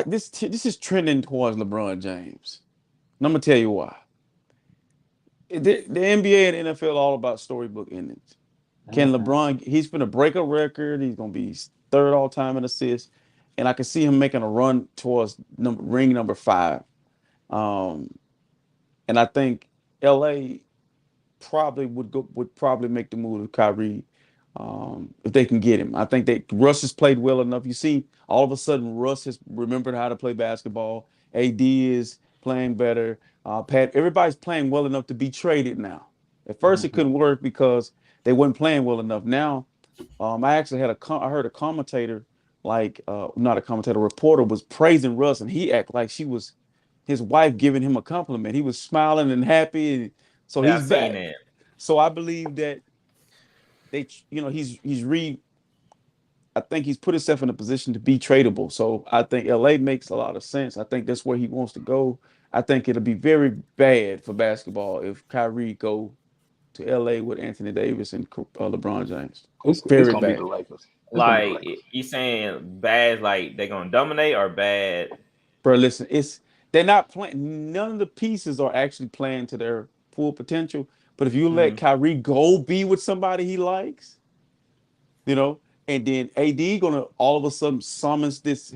this is trending towards LeBron James. And I'm gonna tell you why. The NBA and NFL are all about storybook endings. Can LeBron? He's going to break a record. He's going to be third all time in assists, and I can see him making a run towards ring number 5. And I think LA probably would probably make the move to Kyrie if they can get him. I think Russ has played well enough. You see, all of a sudden Russ has remembered how to play basketball. AD is playing better. Everybody's playing well enough to be traded now. At first, it couldn't work because they weren't playing well enough. Now, I actually I heard a commentator, not a commentator, a reporter was praising Russ, and he acted like she was his wife giving him a compliment. He was smiling and happy, and so he's back. So I believe that I think he's put himself in a position to be tradable. So I think LA makes a lot of sense. I think that's where he wants to go. I think it'll be very bad for basketball if Kyrie go to LA with Anthony Davis and LeBron James. It's very gonna bad. Be the Lakers. Like you saying bad, like they're gonna dominate, or bad? Bro, listen, they're not playing. None of the pieces are actually playing to their full potential. But if you let Kyrie go be with somebody he likes, and then AD gonna all of a sudden summons this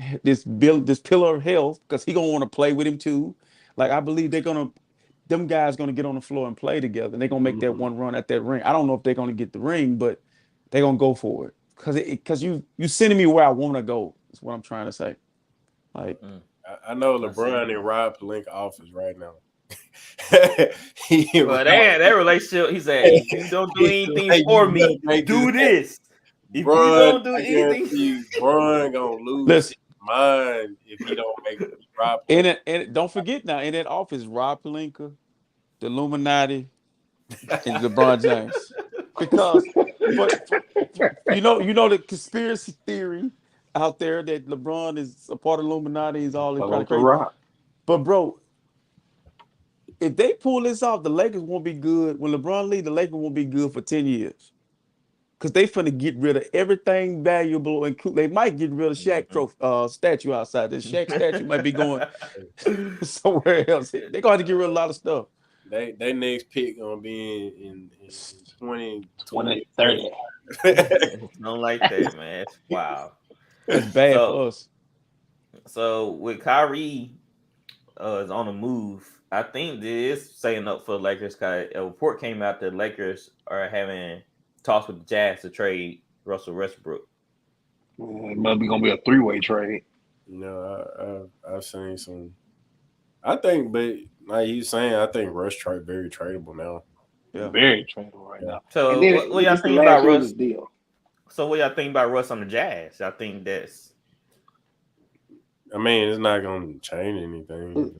pillar of health because he gonna want to play with him too. Like I believe them guys gonna get on the floor and play together. And they're gonna make that one run at that ring. I don't know if they're gonna get the ring, but they're gonna go for it because you sending me where I want to go. Is what I'm trying to say. Like I know LeBron in Rob Pelinka office right now. But that relationship, he said, if you don't do anything for me, do this. If you don't do anything, Bron gonna lose his mind if he don't make Rob. And don't forget now, in that office, Rob Pelinka, the Illuminati, and LeBron James. Because, but you know the conspiracy theory out there that LeBron is a part of Illuminati. He's all this kind of crazy. But bro, if they pull this off, the Lakers won't be good. When LeBron leaves, the Lakers won't be good for 10 years. Because they finna get rid of everything valuable, and they might get rid of Shaq statue outside. The Shaq statue might be going somewhere else. They're going to have to get rid of a lot of stuff. They next pick gonna be in 2030. Don't like that, man. Wow. That's bad for us. So with Kyrie is on the move, I think this is setting up for the Lakers. A report came out that Lakers are having talks with the Jazz to trade Russell Westbrook. It might be gonna be a 3-way trade. I've seen some. I think, but like he's saying, I think Russ very tradable now. Yeah, very tradable right now. So what y'all think about Russ? Deal. So what y'all think about Russ on the Jazz? I think that's. I mean, it's not gonna change anything.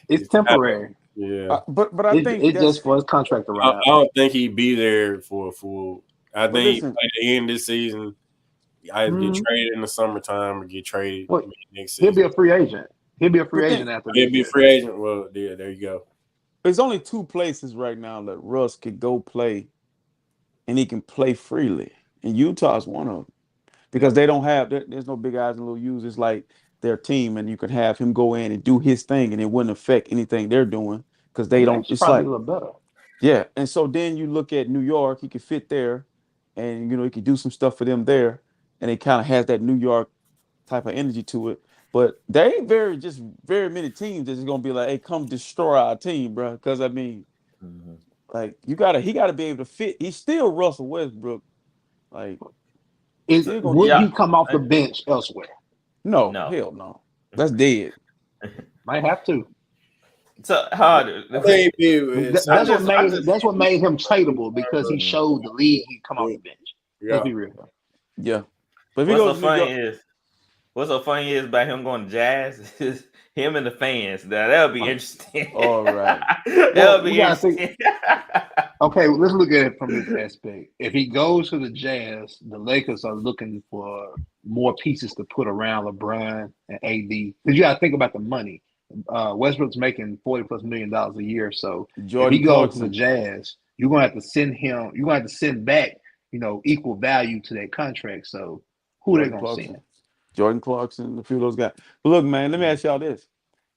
It's temporary. Yeah, but I think it's just for his contract to run out. I don't think he'd be there for a full. I think by the end of this season, either get traded in the summertime or get traded next season. He'll be a free agent. He'll be a free agent after. He'll be a free agent. Well, there you go. There's only 2 places right now that Russ could go play, and he can play freely. And Utah's one of them because they don't have. There's no big eyes and little U's. It's like their team, and you can have him go in and do his thing, and it wouldn't affect anything they're doing because they don't. It's probably like a little better. Yeah, and so then you look at New York, he could fit there, and he could do some stuff for them there, and it kind of has that New York type of energy to it. But there ain't very many teams that's gonna be like, "Hey, come destroy our team, bro." Because I mean, like he gotta be able to fit. He's still Russell Westbrook. Like, would he come off the bench elsewhere? No, hell no. That's dead. Might have to. So hard. That's what made him tradable because he showed the league he'd come off the bench. Let's be real. Yeah. But what's so funny is about him going to Jazz is him and the fans. That'll be interesting. All right. That'll be interesting. Okay, let's look at it from this aspect. If he goes to the Jazz, the Lakers are looking for more pieces to put around LeBron and AD. Because you got to think about the money. Westbrook's making $40+ million a year. So if he goes to the Jazz, you're gonna have to send him. You're gonna have to send back, equal value to that contract. So who are they gonna send? Jordan Clarkson, a few of those guys. But look, man, let me ask y'all this: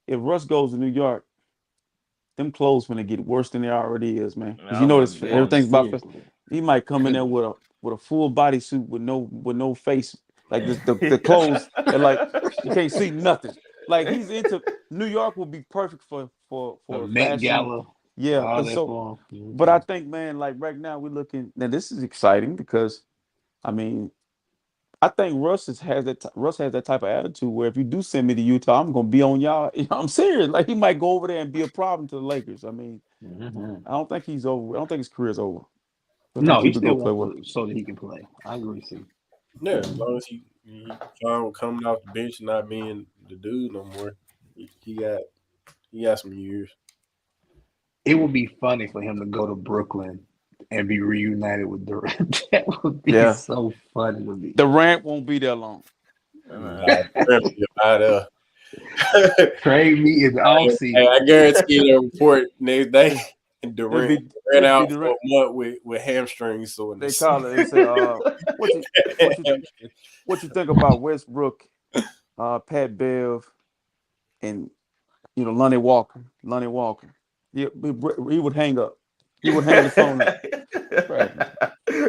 if Russ goes to New York, them clothes gonna get worse than they already is, man. Because everything's about. He might come in there with a full bodysuit with no face, like the clothes, and like you can't see nothing. Like he's into New York will be perfect for Met Gala. Yeah. But I think, man, like right now we're looking. Now this is exciting because, I mean, I think Russ has that type of attitude where if you do send me to Utah, I'm gonna be on y'all. I'm serious. Like he might go over there and be a problem to the Lakers. I mean, I don't think he's over. I don't think his career's over. No, he still wants so that he can play. I agree, Steve. Yeah, as long as he coming off the bench and not being the dude no more. He got some years. It would be funny for him to go to Brooklyn and be reunited with Durant. That would be so funny to me. Durant won't be there long. Trade me in the offseason. Hey, I guarantee you the report next day. Durant ran out for a month with hamstring soreness. They call it. They say, what you think about Westbrook, Pat Bev, and Lonnie Walker? he would hang up. He would hang the phone up.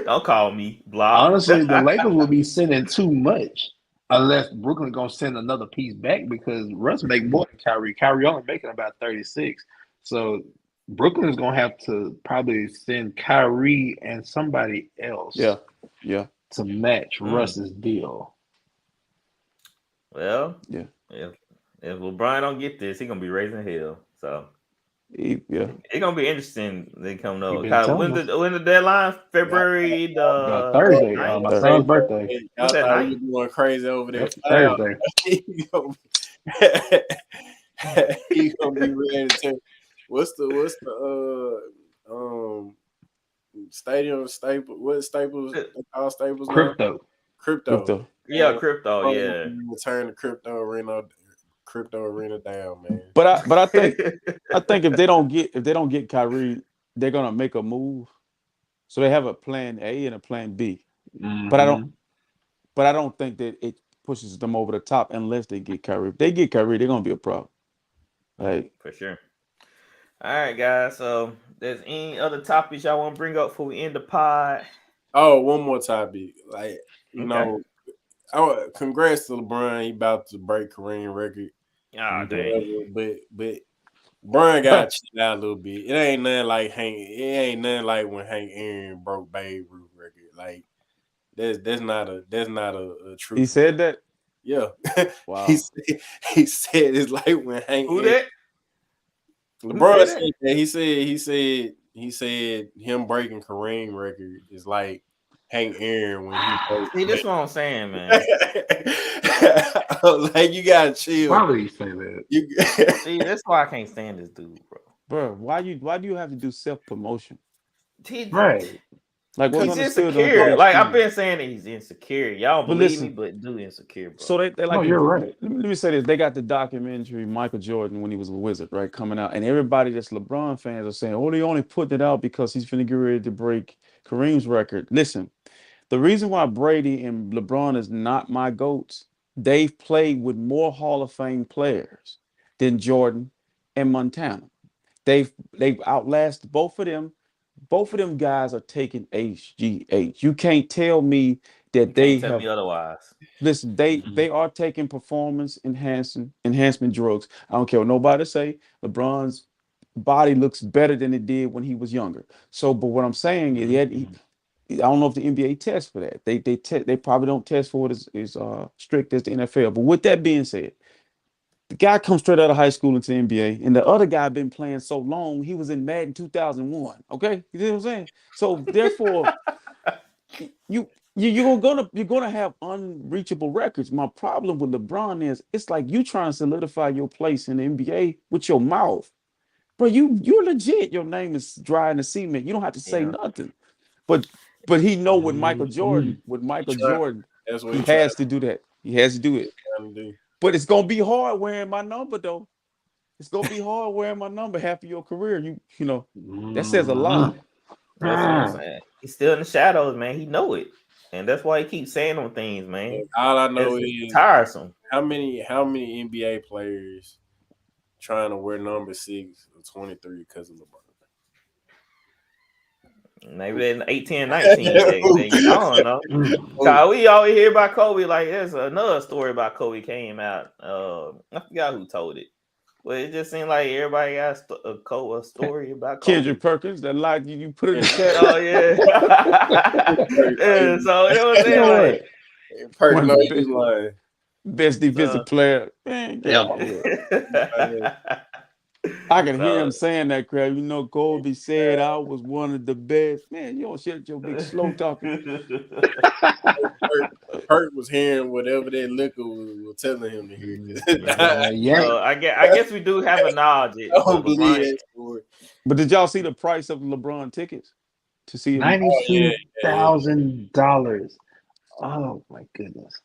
Don't call me block. Honestly, the Lakers will be sending too much unless Brooklyn gonna send another piece back because Russ make more than Kyrie. Kyrie only making about 36. So Brooklyn is gonna have to probably send Kyrie and somebody else. Yeah. To match Russ's deal. Well, yeah. If LeBron don't get this, he gonna be raising hell. So it's gonna be interesting. They come know when the deadline? February Thursday. My son's birthday. Y'all thought you were going crazy over there. Thursday. He gonna be ready to. What's the stadium staple? What Staples? All Staples. Crypto. Yeah, crypto. Yeah. Return the crypto arena down, man. But I think if they don't get Kyrie, they're gonna make a move. So they have a plan A and a plan B. Mm-hmm. But I don't think that it pushes them over the top unless they get Kyrie. If they get Kyrie, they're gonna be a problem. Like for sure. All right, guys. So there's any other topics y'all want to bring up before we end the pod? Oh, one more topic. Like, you know, congrats to LeBron. He about to break Kareem record. Oh, dang. But Bron got to chill out a little bit. It ain't nothing like when Hank Aaron broke Babe Ruth record. Like that's not a truth. He said that? Yeah. Wow. he said it's like when Hank Who that? LeBron said that. He said him breaking Kareem record is like Hank Aaron when he broke. See, this is what I'm saying, man. Like you gotta chill. Why would he say that? See, that's why I can't stand this dude, bro. Bro, why do you have to do self-promotion? Right. Like he's insecure. Like I've been saying that he's insecure. Y'all don't believe me, but do insecure, bro. So they like. No, you're right. Let me say this: they got the documentary Michael Jordan when he was a Wizard, right, coming out, and everybody that's LeBron fans are saying, "Oh, they only put it out because he's finna get ready to break Kareem's record." Listen, the reason why Brady and LeBron is not my GOATs, they've played with more Hall of Fame players than Jordan and Montana. They've outlasted both of them. Both of them guys are taking HGH. You can't tell me that they tell me otherwise. Listen, they are taking performance enhancement drugs. I don't care what nobody say. LeBron's body looks better than it did when he was younger. So, but what I'm saying is, I don't know if the NBA tests for that. They probably don't test for it as strict as the NFL. But with that being said, the guy comes straight out of high school into the NBA, and the other guy been playing so long, he was in Madden 2001. Okay, you know what I'm saying? So therefore, you're gonna have unreachable records. My problem with LeBron is it's like you trying to solidify your place in the NBA with your mouth, bro. You're legit. Your name is dry in the cement. You don't have to say nothing. But he know with Michael Jordan, he has to do that. He has to do it. But it's gonna be hard wearing my number, though. It's gonna be hard wearing my number half of your career. You know that says a lot. That's what I'm saying. He's still in the shadows, man. He know it, and that's why he keeps saying them things, man. All I know is tiresome. How many NBA players trying to wear number 6 or 23 because of LeBron? Maybe they're 18, 19. I don't know. We always hear about Kobe. Like there's another story about Kobe came out. I forgot who told it, but it just seemed like everybody got a story about Kobe. Kendrick Perkins, that lie you put in the chat. Oh yeah. Yeah. So it was saying like Perkins lying. Best defensive player. Man, I can hear him saying that, crap. You know, Kobe said I was one of the best. Man, you don't shut your big slow talking. Perk was hearing whatever that liquor was telling him to hear. I guess we do have a knowledge. I don't believe it. But did y'all see the price of LeBron tickets to see him? $92,000. Oh my goodness.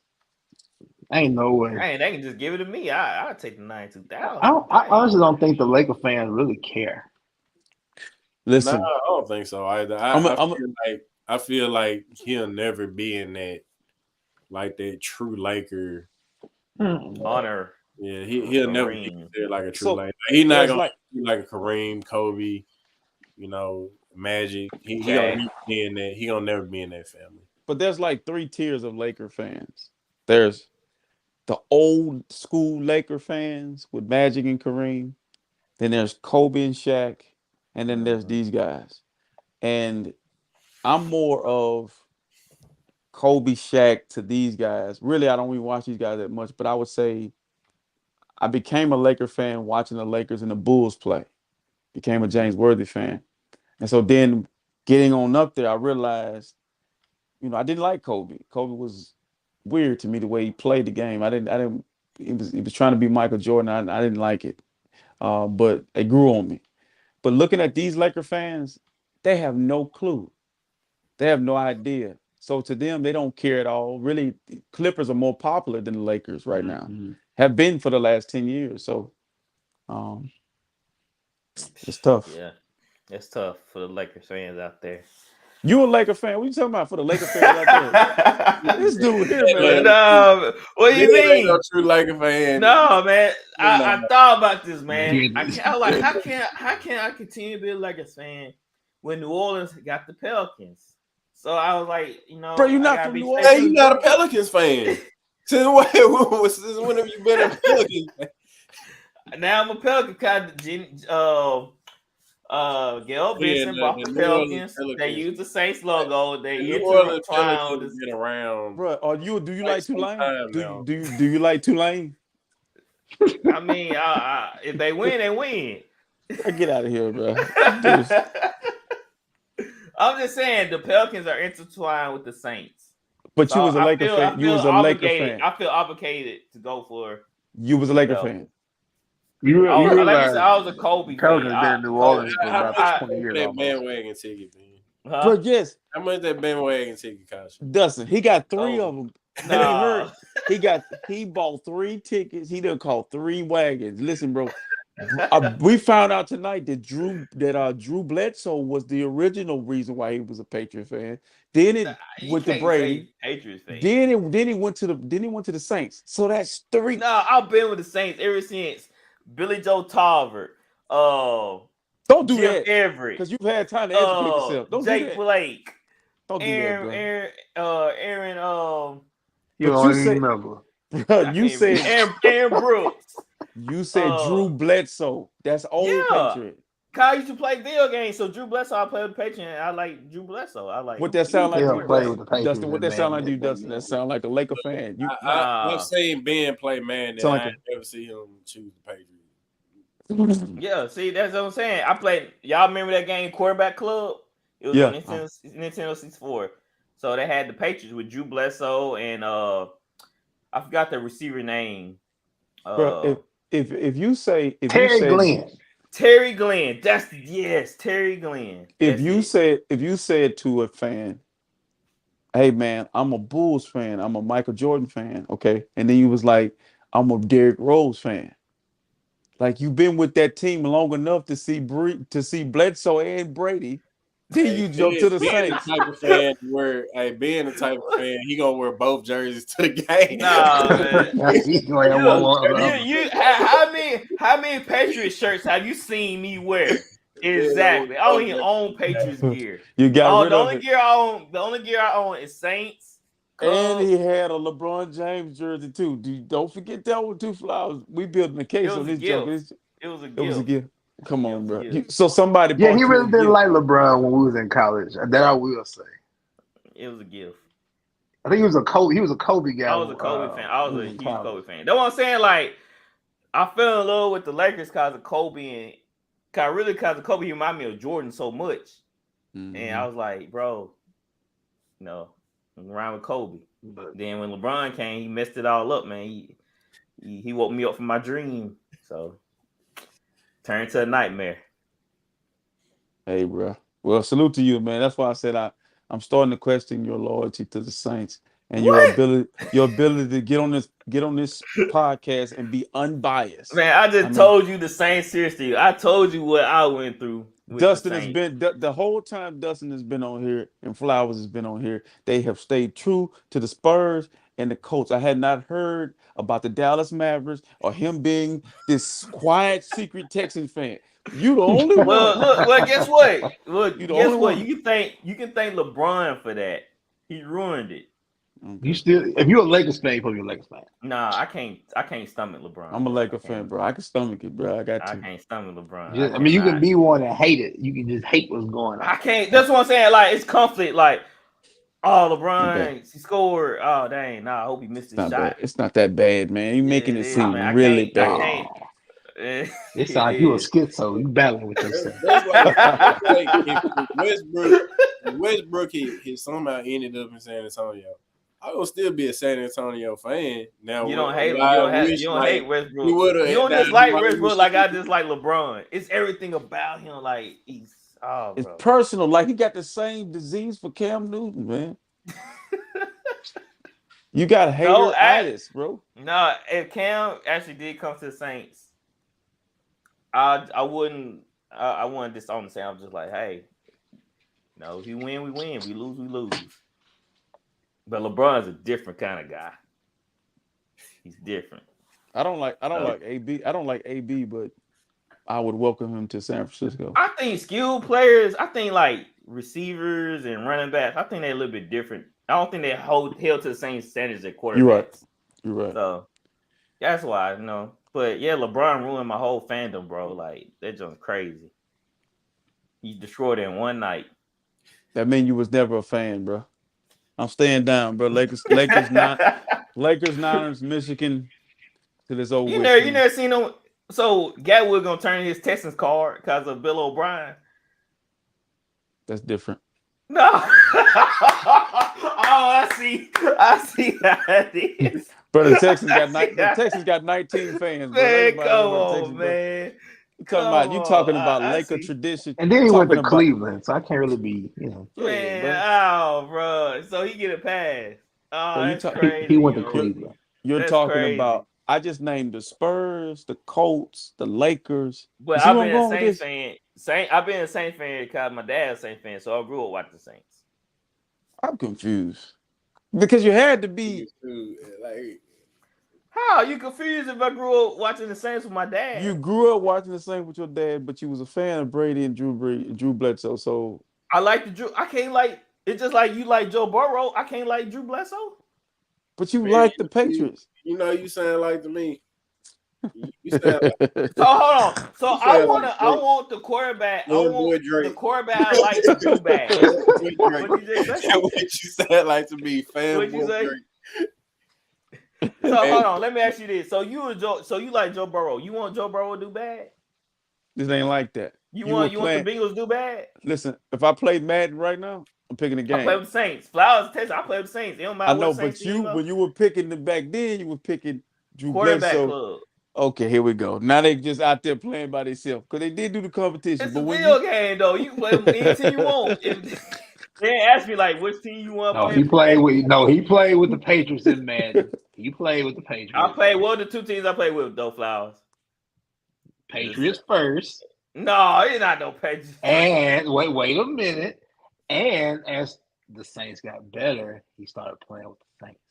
Ain't no way. Hey, they can just give it to me. I'll take the 92,000. I honestly don't think the Laker fans really care. Listen, I don't think so either. I feel like he'll never be in that, like that true Laker honor. Yeah, he'll never be Kareem. considered like a true legend. He's not gonna be like a Kareem, Kobe, Magic. He gonna never be in that. He gonna never be in that family. But there's like 3 tiers of Laker fans. There's the old school Laker fans with Magic and Kareem. Then there's Kobe and Shaq, and then there's these guys. And I'm more of Kobe, Shaq to these guys. Really, I don't even watch these guys that much, but I would say I became a Laker fan watching the Lakers and the Bulls play. Became a James Worthy fan. And so then getting on up there, I realized, I didn't like Kobe. Kobe was weird to me the way he played the game. He was trying to be Michael Jordan. I didn't like it. But it grew on me. But looking at these Laker fans, they have no clue. They have no idea. So to them, they don't care at all. Really, Clippers are more popular than the Lakers right now. Have been for the last 10 years. So it's tough. Yeah, it's tough for the Lakers fans out there. You a Laker fan? What you talking about for the Laker fans out there? This dude here, man. No, what do you mean? Ain't no true Laker fan. No, man. I thought about this, man. I was like, how can I continue to be a Lakers fan when New Orleans got the Pelicans? So I was like, bro, you're not from New Orleans. Hey, you're not a Pelicans fan. Since when have you been a Pelicans fan? Now I'm a Pelican because Gail Benson bought the Pelicans. They use the Saints logo. They intertwined with been around. Bro, do you like Tulane? Do you like Tulane? I mean, if they win, they win. Get out of here, bro. I'm just saying the Pelicans are intertwined with the Saints. But you was a Laker fan. You was a Laker fan. I feel obligated to go for. You was a Laker fan. I was a Kobe fan. Pelicans been in New Orleans for about 20 years. That bandwagon ticket, man. Huh? But yes, how much that bandwagon ticket cost? Dustin, he got 3 of them. Nah. He bought 3 tickets. He done caught 3 wagons. Listen, bro. We found out tonight that Drew Bledsoe was the original reason why he was a Patriot fan. Then it went to Brady. Patriots fan. Then he went to the Saints. So that's 3. No, I've been with the Saints ever since Billy Joe Tarver. Don't do Jim that, Everett, because you've had time to educate yourself. Don't Jake do that. Blake. Don't do that, bro. Aaron. You don't even remember. You said Aaron Brooks. You said Drew Bledsoe. That's old Patriot. Kyle used to play video games, so Drew Bledsoe, I played with the Patriot, and I like Drew Bledsoe. I like what that sound like. Dustin, what that sound like to you, Dustin? That sound like a Laker fan. I've seen Ben play man that I never see him choose the Patriots. Yeah, see, that's what I'm saying. I played. Y'all remember that game, Quarterback Club? It was on Nintendo 64. So they had the Patriots with Drew Bledsoe and I forgot the receiver name. Bro, if you say Terry Glenn. Terry Glenn. If you said to a fan, "Hey man, I'm a Bulls fan. I'm a Michael Jordan fan," okay, and then you was like, "I'm a Derrick Rose fan." Like you've been with that team long enough to see Bledsoe and Brady. Then you jump to the Saints. Type of fan where, being the type of fan, he gonna wear both jerseys to the game. Nah, man. How many Patriots shirts have you seen me wear? Exactly. I don't even own Patriots gear. You got rid the of only it. The only gear I own is Saints. And he had a LeBron James jersey too. Don't forget that one too, Flowers. We building a case on this joke. It was a gift. Come on, bro. So somebody. Yeah, he really didn't like LeBron when we was in college. That I will say. It was a gift. I think he was a Kobe. He was a Kobe guy. I was a Kobe fan. I was a huge Kobe fan. That's what I'm saying. Like, I fell in love with the Lakers because of Kobe, and really because of Kobe, he reminded me of Jordan so much. Mm-hmm. And I was like, bro, I'm around with Kobe. But then when LeBron came, he messed it all up, man. He woke me up from my dream. So turned to a nightmare. Hey, bro. Well, salute to you, man. That's why I said I'm starting to question your loyalty to the Saints and your ability to get on this podcast and be unbiased. Man, I just told you the same. Seriously, I told you what I went through. Dustin has been the whole time. Dustin has been on here, and Flowers has been on here. They have stayed true to the Spurs, and the Colts. I had not heard about the Dallas Mavericks or him being this quiet secret Texans fan. You the only one. Well, guess what? You the only one. You can thank LeBron for that. He ruined it. Okay. You still, if you're a Lakers fan, you probably a Lakers fan. Nah, I can't stomach LeBron. I'm a Lakers fan, bro. I can stomach it, bro. I can't stomach LeBron. You can be one and hate it. You can just hate what's going on. I can't. That's what I'm saying. Like, it's conflict. Like, oh, LeBron, he scored. Oh, dang. Nah, I hope he missed his shot. Bad. It's not that bad, man. You making it seem really bad. It sounds like you a schizo. You battling with yourself. That's why if Westbrook he somehow ended up in San Antonio, I will still be a San Antonio fan. Now you don't hate Westbrook. You don't dislike Westbrook like I dislike LeBron. It's everything about him. Like it's personal. Like he got the same disease for Cam Newton, man. You got hater artists, bro. No, if Cam actually did come to the Saints, I wouldn't disown the Saints. I'm just like, hey, no, if we win, we win. We lose, we lose. But LeBron is a different kind of guy. He's different. I don't like AB. I don't like AB, but I would welcome him to San Francisco. I think skilled players, I think like receivers and running backs, I think they're a little bit different. I don't think they held to the same standards as quarterbacks. You're right. So that's why, But yeah, LeBron ruined my whole fandom, bro. Like, that just crazy. He destroyed it in one night. That means you was never a fan, bro. I'm staying down, bro. Lakers, Niners, Michigan to this old. You never seen them. So Gatwood gonna turn his Texans card because of Bill O'Brien. That's different. No. I see how it is. But the Texans got 19 fans. Man, come on, man. You talking about Laker tradition. And then he went to Cleveland, so I can't really be, Man, bro. So he get a pass. Oh, that's crazy. He went to Cleveland. You're talking about, I just named the Spurs, the Colts, the Lakers. But I've been a Saints fan. I've been a Saints fan because my dad's a Saints fan, so I grew up watching the Saints. I'm confused. Because you had to be like, how you confused if I grew up watching the Saints with my dad? You grew up watching the Saints with your dad, but you was a fan of Brady and Drew Bledsoe. So I like the Drew. I can't like it's just like you like Joe Burrow. I can't like Drew Bledsoe. But you like the Patriots. You sound like to me. You sound like, so hold on. So I want the quarterback. I want the quarterback I like to do bad. What you sound like to me, fanboy. So hold on, let me ask you this. So you like Joe Burrow. You want Joe Burrow to do bad? This ain't like that. You want the Bengals to do bad? Listen, if I played Madden right now, I'm picking the game. I play with the Saints. Flowers, Texas, I play with the Saints. It don't matter. I know, but when you were picking the back then, you were picking Drew quarterback Bledsoe. Club. Okay, here we go. Now they just out there playing by themselves because they did do the competition. It's a video game though. You play with any team you want. They asked me like which team you want. He played with the Patriots in Madden. He played with the Patriots. I played the two teams I played with though, Flowers. Patriots first. No, it's not no Patriots. And wait a minute. And as the Saints got better, he started playing with the Saints.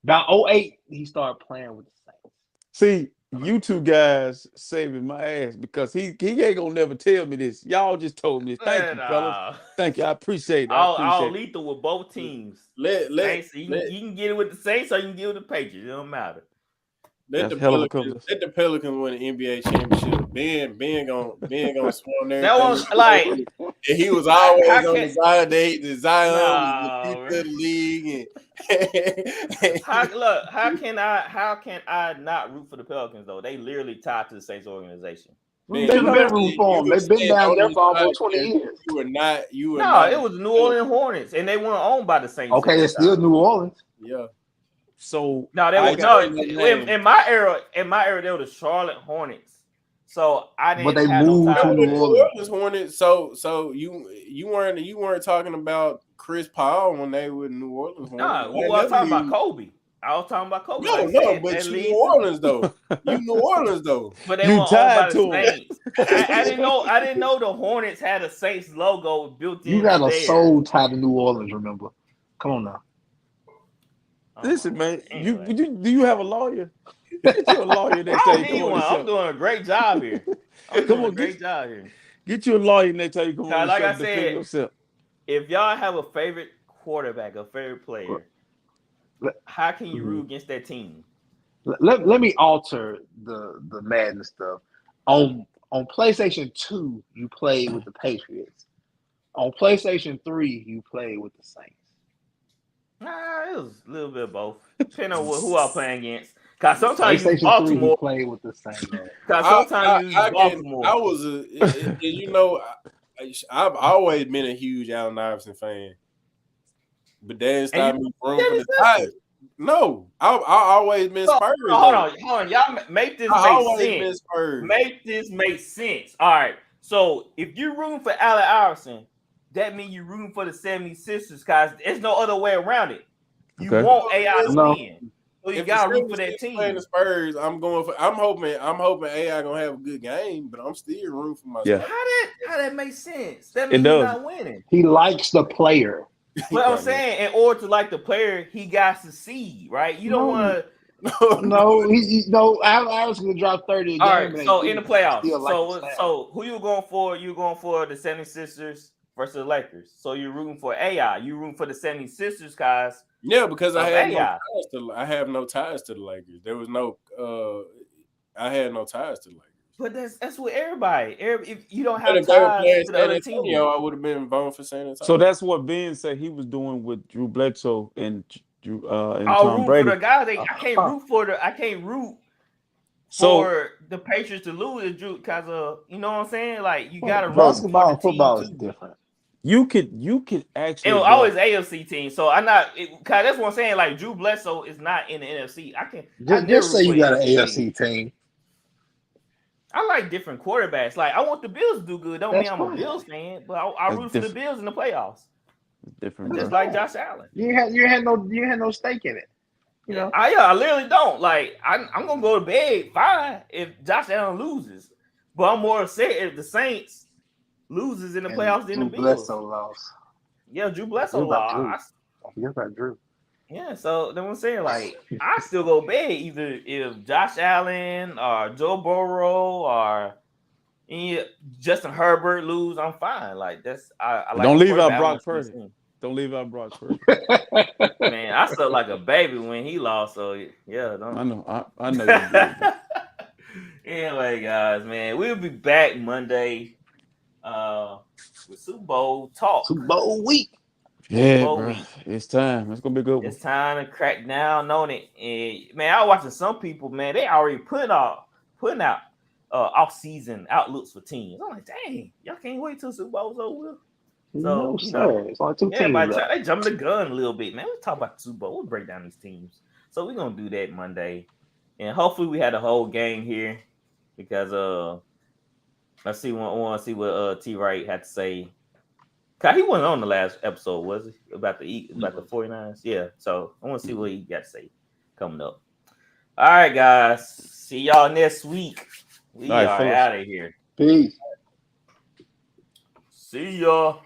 About 2008, he started playing with the Saints. See, you two guys saving my ass because he ain't gonna never tell me this. Y'all just told me this. Thank you, fellas. Thank you. I appreciate it. I'll lethal with both teams. Saints, you can get it with the Saints or you can get it with the Patriots. It don't matter. Let the Pelicans win the NBA championship. Ben gonna swarm there. That was like, and he was always on the Zion. The Zion was the future of the league. How can I not root for the Pelicans though? They literally tied to the Saints organization. They've been rooting for them. They've been down there for almost 20 years. It was New Orleans Hornets, and they weren't owned by the Saints. Okay, it's still New Orleans. Yeah. So in my era, they were the Charlotte Hornets. So I didn't. But they moved to New Orleans Hornets. So you weren't talking about Chris Paul when they were in New Orleans. Nah, I was talking about Kobe. I was talking about Kobe. But you New Orleans though. You New Orleans though. But they were tied to Saints. I didn't know the Hornets had a Saints logo built in. You got a soul tied to New Orleans. Remember? Come on now. Listen, man. Anyway. Do you have a lawyer? Get you a lawyer next time you come on the show. I'm doing a great job here. Get you a lawyer next time you come on the like show I to defend yourself. If y'all have a favorite quarterback, a favorite player, how can you root against that team? Let me alter the Madden stuff. On PlayStation 2, you played with the Patriots. On PlayStation 3, you played with the Saints. Nah, it was a little bit of both. Depending on who I'm playing against. Because sometimes PlayStation you Baltimore. 3, you played with the Saints. Because sometimes you Baltimore. I've always been a huge Allen Iverson fan. But that stopped me from the Titans. No, I've always been Spurs. Hold on. Y'all make this make sense. Make this make sense. All right. So if you're rooting for Allen Iverson, that means you're rooting for the 76ers because there's no other way around it. You want AI to win. So you gotta root for that team. Playing the Spurs, I'm hoping AI gonna have a good game, but I'm still rooting for myself. How that makes sense? That means he's not winning. He likes the player. But I'm saying, in order to like the player, he got to succeed, right? You don't want to. Allen Iverson gonna drop 30 a game. All right, so in the playoffs, so who you going for? You going for the 76ers versus the Lakers. So you're rooting for AI. You rooting for the 76ers, guys. Yeah, because I have no ties to the Lakers. There was no I had no ties to the Lakers. But that's with everybody. If you don't have ties to the other team, I would have been voting for San Antonio. So that's what Ben said he was doing with Drew Bledsoe and I'll Tom root Brady. for the guys. I can't root for the Patriots to lose, Drew, because you know what I'm saying? Like you gotta basketball and football is different. You could actually. It was always AFC team, so I'm not. Cause that's what I'm saying. Like Drew Bledsoe is not in the NFC. I can just say you got an AFC team. I like different quarterbacks. Like I want the Bills to do good. Don't mean I'm a Bills fan, but I root for the Bills in the playoffs. Different, just like Josh Allen. You had no stake in it. You know. I literally don't. Like I'm gonna go to bed fine if Josh Allen loses, but I'm more upset if the Saints loses in the playoffs than the Bills. Bledsoe lost. Yeah, Drew Bledsoe lost. I forget about Drew. Yeah, so then I'm saying, like, I still go bad either if Josh Allen or Joe Burrow or Justin Herbert lose, I'm fine. Like that's I like. Don't leave out Brock Purdy. Don't leave out Brock Purdy. Man, I felt like a baby when he lost. So yeah, I know. I know you did. Anyway, guys, man, we'll be back Monday with Super Bowl talk. Super Bowl week. Yeah, bro. It's time. It's gonna be a good one. It's time to crack down on it. And man, I was watching some people, man, they already putting out off-season outlooks for teams. I'm like, dang, y'all can't wait till Super Bowl's over. So, it's only 2 teams. They jumped the gun a little bit, man. Let's talk about the Super Bowl. We'll break down these teams. So we're gonna do that Monday, and hopefully we had a whole game here because I want to see what T Wright had to say. Cause he wasn't on the last episode, was he? About the 49ers? Yeah. So I want to see what he got to say coming up. All right, guys. See y'all next week. We are out of here. Peace. See y'all.